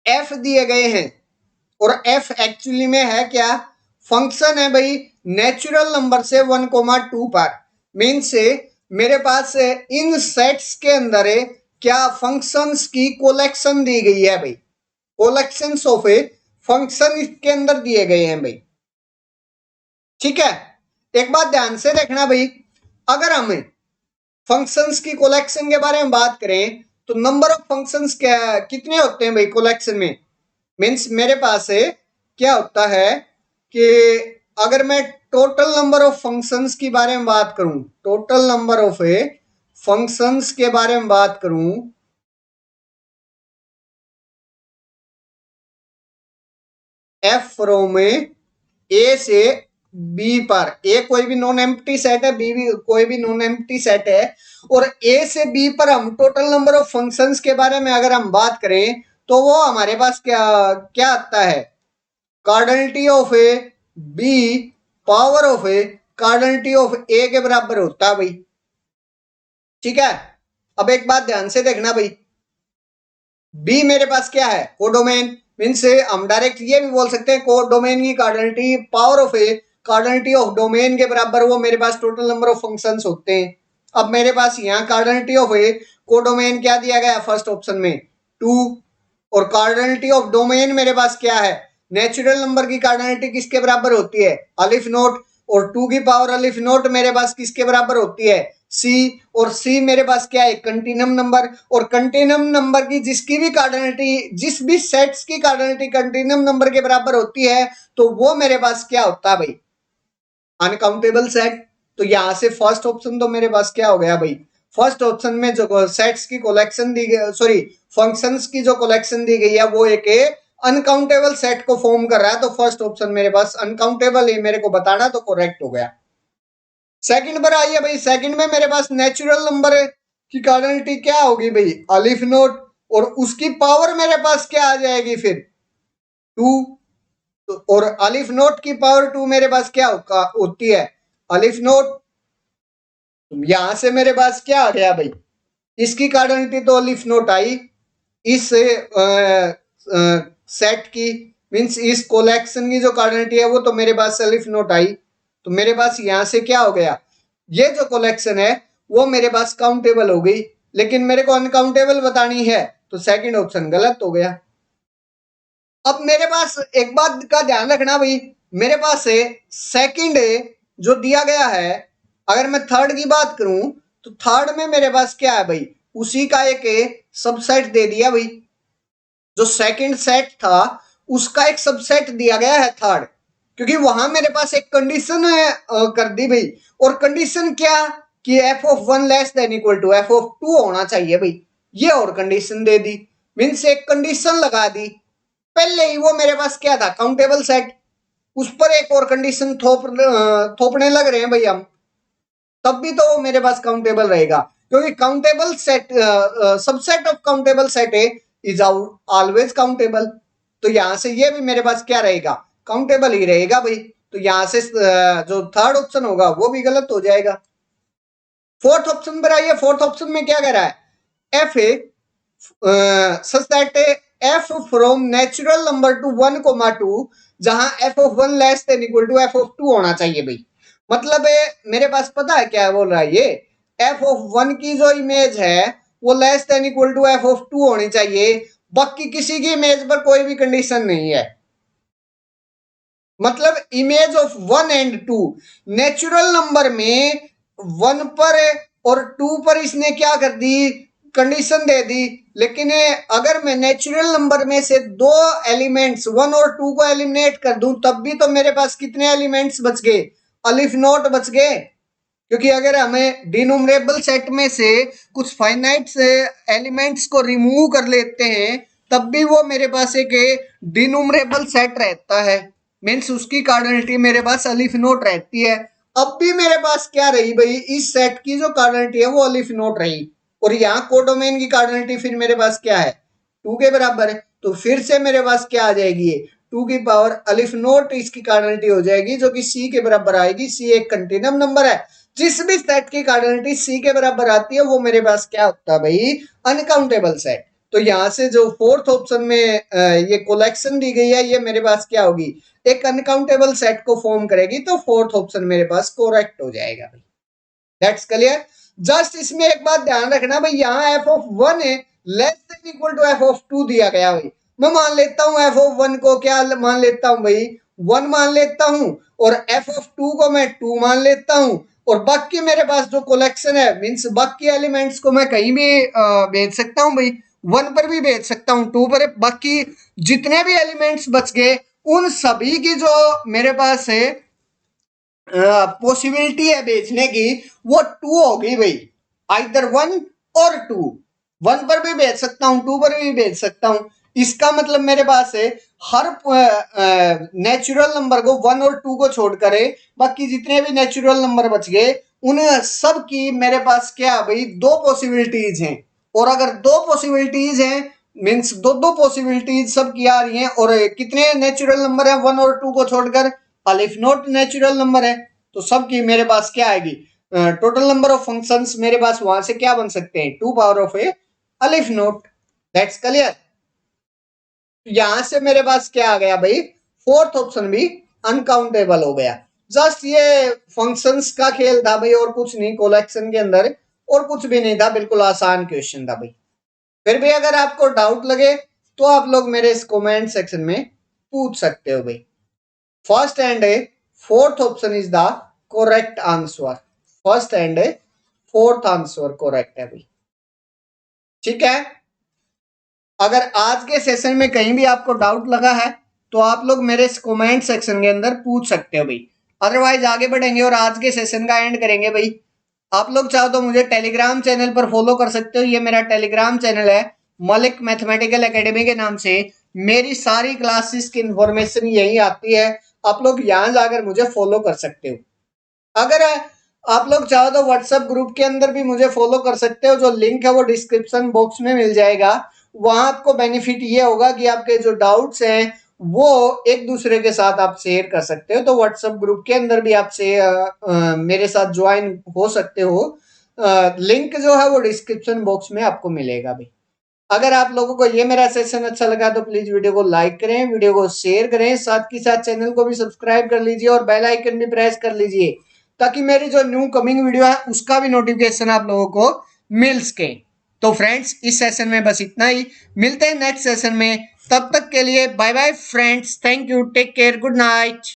एफ दिए गए हैं, और एफ एक्चुअली में है क्या, फंक्शन है भाई नेचुरल नंबर से 1,2 पर। मीन्स से मेरे पास इन सेट्स के अंदर क्या फंक्शंस की कोलेक्शन दी गई है भाई, कोलेक्शंस ऑफ ए फंक्शन इसके अंदर दिए गए हैं भाई। ठीक है, एक बात ध्यान से देखना भाई, अगर हम फंक्शंस की कोलेक्शन के बारे में बात करें तो नंबर ऑफ फंक्शंस क्या कितने होते हैं भाई कोलेक्शन में। मीन्स मेरे पास क्या होता है कि अगर मैं टोटल नंबर ऑफ फंक्शंस की बारे में बात करूं, टोटल नंबर ऑफ फंक्शंस के बारे में बात करूं, एफ फ्रॉम ए से बी पर, ए कोई भी नॉन एम्प्टी सेट है, बी भी कोई भी नॉन एम्प्टी सेट है, और ए से बी पर हम टोटल नंबर ऑफ फंक्शंस के बारे में अगर हम बात करें तो वो हमारे पास क्या क्या आता है, cardinality of A B power of A cardinality of A के बराबर होता है भाई। ठीक है, अब एक बात ध्यान से देखना भाई, बी मेरे पास क्या है, कोडोमेन, मीन्स हम डायरेक्ट ये भी बोल सकते हैं कोडोमेन की cardinality power of A cardinality of domain के बराबर वो मेरे पास टोटल नंबर ऑफ फंक्शंस होते हैं। अब मेरे पास यहाँ कार्डिनलिटी ऑफ ए कोडोमेन क्या दिया गया फर्स्ट ऑप्शन में 2, और कार्डिनलिटी ऑफ डोमेन मेरे पास क्या है, नेचुरल नंबर की कार्डिनलिटी किसके बराबर होती है, अलिफ नोट, और 2 की पावर अलिफ नोट मेरे पास किसके बराबर होती है, सी, और सी मेरे पास क्या है, कंटिन्यूम नंबर, और कंटिन्यूम नंबर की जिसकी भी कार्डिनलिटी, जिस भी सेट्स की कार्डिनलिटी कंटिन्यूम नंबर के बराबर होती है तो वो मेरे पास क्या होता है भाई, अनकाउंटेबल सेट। तो यहां से फर्स्ट ऑप्शन तो मेरे पास क्या हो गया भाई, फर्स्ट ऑप्शन में जो सेट्स की कलेक्शन दी गई, सॉरी फंक्शंस की जो कलेक्शन दी गई है वो एक अनकाउंटेबल सेट को फॉर्म कर रहा है, तो फर्स्ट ऑप्शन मेरे पास अनकाउंटेबल ही मेरे को बताना, तो करेक्ट हो गया। सेकंड पर आइए भाई, सेकंड में मेरे पास नेचुरल नंबर की कार्डिनलिटी क्या होगी भाई, अलिफ नोट, और उसकी पावर मेरे पास क्या आ जाएगी फिर 2, और अलिफ नोट की पावर 2 मेरे पास क्या होती है, अलिफ नोट। यहां से मेरे पास क्या आ गया भाई, इसकी कार्डिनलिटी तो अलिफ नोट आई, इस सेट की मींस इस कोलेक्शन की जो कार्डिनलिटी है वो तो मेरे पास अलिफ नोट आई, तो मेरे पास यहां से क्या हो गया, ये जो कलेक्शन है वो मेरे पास काउंटेबल हो गई, लेकिन मेरे को अनकाउंटेबल बतानी है तो सेकंड ऑप्शन गलत हो गया। अब मेरे पास एक बात का ध्यान रखना भाई, मेरे पास है सेकंड जो दिया गया है, अगर मैं थर्ड की बात करूं तो थर्ड में मेरे पास क्या है भाई, उसी का एक सबसेट दे दिया भाई, जो सेकंड सेट था उसका एक सबसेट दिया गया है थर्ड, क्योंकि वहां मेरे पास एक कंडीशन कर दी भाई, और कंडीशन क्या कि f of one less than equal to f of two होना चाहिए भाई, ये और कंडीशन दे दी, मीन्स एक कंडीशन लगा दी, पहले ही वो मेरे पास क्या था काउंटेबल सेट, उस पर एक और कंडीशन थोपने लग रहे हैं भाई हम, तब भी तो वो मेरे पास काउंटेबल रहेगा, क्योंकि countable set subset of countable set is always countable, तो यहां से ये भी मेरे पास क्या रहेगा, काउंटेबल ही रहेगा भाई, तो यहां से जो थर्ड ऑप्शन होगा वो भी गलत हो जाएगा। फोर्थ ऑप्शन पर आइए, फोर्थ ऑप्शन में क्या कह रहा है, f a such that f from natural number to 1,2 जहां f of one less than equal to f of two होना चाहिए भाई, मतलब मेरे पास पता है क्या बोल रहा है ये, एफ ऑफ वन की जो इमेज है वो less than equal to f of two होनी चाहिए, बाकी किसी की इमेज पर कोई भी कंडीशन नहीं है, मतलब image of one and two, natural number में वन पर और टू पर इसने क्या कर दी, कंडीशन दे दी, लेकिन अगर मैं नेचुरल नंबर में से दो एलिमेंट्स वन और टू को एलिमिनेट कर दूं तब भी तो मेरे पास कितने एलिमेंट्स बच गए, अलिफ नोट बच गए, क्योंकि अगर हमें डिनोमरेबल सेट में से कुछ फाइनाइट एलिमेंट्स को रिमूव कर लेते हैं तब भी वो मेरे पास एक डिनोमरेबल सेट रहता है, मीन्स उसकी कार्डिनलिटी मेरे पास अलिफ नोट रहती है। अब भी मेरे पास क्या रही भाई, इस सेट की जो कार्डिनलिटी है वो अलिफ नोट रही, और यहाँ कोडोमेन की कार्डिनलिटी फिर मेरे पास क्या है 2 के बराबर है, तो फिर से मेरे पास क्या आ जाएगी, 2 की पावर अलिफ नोट इसकी कार्डिनलिटी हो जाएगी जो कि सी के बराबर आएगी, सी एक कंटिन्यूम नंबर है, जिस भी सेट की कार्डिनलिटी सी के बराबर आती है वो मेरे पास क्या होता है भाई, अनकाउंटेबल सेट। तो यहां से जो फोर्थ ऑप्शन में ये कोलेक्शन दी गई है ये मेरे पास क्या होगी, एक अनकाउंटेबल सेट को फॉर्म करेगी, तो फोर्थ ऑप्शन मेरे पास करेक्ट हो जाएगा भाई, दैट्स क्लियर। जस्ट इसमें एक बात ध्यान रखना भाई, यहाँ एफ ऑफ वन है less than equal to f of two दिया गया भाई, मैं मान लेता हूँ एफ ऑफ वन को क्या मान लेता हूँ भाई, वन मान लेता हूँ, और एफ ऑफ टू को मैं टू मान लेता हूँ, और बाकी मेरे पास जो कलेक्शन है मीन्स बाकी एलिमेंट्स को मैं कहीं भी भेज सकता हूँ भाई, वन पर भी भेज सकता हूँ, टू पर, बाकी जितने भी एलिमेंट्स बच गए उन सभी की जो मेरे पास है पॉसिबिलिटी है बेचने की वो 2 होगी भाई, आइदर 1 और 2, 1 पर भी बेच सकता हूँ 2 पर भी बेच सकता हूँ, इसका मतलब मेरे पास है हर नेचुरल नंबर को 1 और 2 को छोड़कर बाकी जितने भी नेचुरल नंबर बच गए उन सब की मेरे पास क्या भाई दो पॉसिबिलिटीज हैं। और अगर दो पॉसिबिलिटीज हैं मीन्स दो दो पॉसिबिलिटीज सब की आ रही हैं और कितने नेचुरल नंबर है 1 और 2 को छोड़कर अलिफ नॉट नेचुरल नंबर है तो सबकी मेरे पास क्या आएगी टोटल नंबर ऑफ फंक्शंस मेरे पास वहां से क्या बन सकते हैं 2 पावर ऑफ ए अलिफ नोट। That's clear. यहां से मेरे पास क्या आ गया भाई फोर्थ ऑप्शन भी अनकाउंटेबल हो गया। जस्ट ये फंक्शंस का खेल था भाई और कुछ नहीं कोलेक्शन के अंदर और कुछ भी नहीं था बिल्कुल आसान क्वेश्चन था भाई। फिर भी अगर आपको डाउट लगे तो आप लोग मेरे इस कमेंट सेक्शन में पूछ सकते हो भाई। First and fourth option is the correct answer. First and fourth answer correct है भाई। ठीक है। अगर आज के सेशन में कहीं भी आपको डाउट लगा है तो आप लोग मेरे कमेंट सेक्शन के अंदर पूछ सकते हो भाई। अदरवाइज आगे बढ़ेंगे और आज के सेशन का एंड करेंगे भाई। आप लोग चाहो तो मुझे टेलीग्राम चैनल पर फॉलो कर सकते हो। ये मेरा टेलीग्राम चैनल है मलिक मैथमेटिकल एकेडमी के नाम से। मेरी सारी क्लासेस की इंफॉर्मेशन यही आती है। आप लोग यहाँ जाकर मुझे फॉलो कर सकते हो। अगर आप लोग चाहो तो व्हाट्सएप ग्रुप के अंदर भी मुझे फॉलो कर सकते हो। जो लिंक है वो डिस्क्रिप्शन बॉक्स में मिल जाएगा। वहां आपको बेनिफिट ये होगा कि आपके जो डाउट्स हैं वो एक दूसरे के साथ आप शेयर कर सकते हो। तो व्हाट्सएप ग्रुप के अंदर भी आपसे मेरे साथ ज्वाइन हो सकते हो। लिंक जो है वो डिस्क्रिप्शन बॉक्स में आपको मिलेगा भाई। अगर आप लोगों को ये मेरा सेशन अच्छा लगा तो प्लीज वीडियो को लाइक करें, वीडियो को शेयर करें, साथ ही साथ चैनल को भी सब्सक्राइब कर लीजिए और बेल आइकन भी प्रेस कर लीजिए ताकि मेरी जो न्यू कमिंग वीडियो है उसका भी नोटिफिकेशन आप लोगों को मिल सके। तो फ्रेंड्स इस सेशन में बस इतना ही। मिलते हैं नेक्स्ट सेशन में। तब तक के लिए bye bye friends. Thank you. Take care. Good night.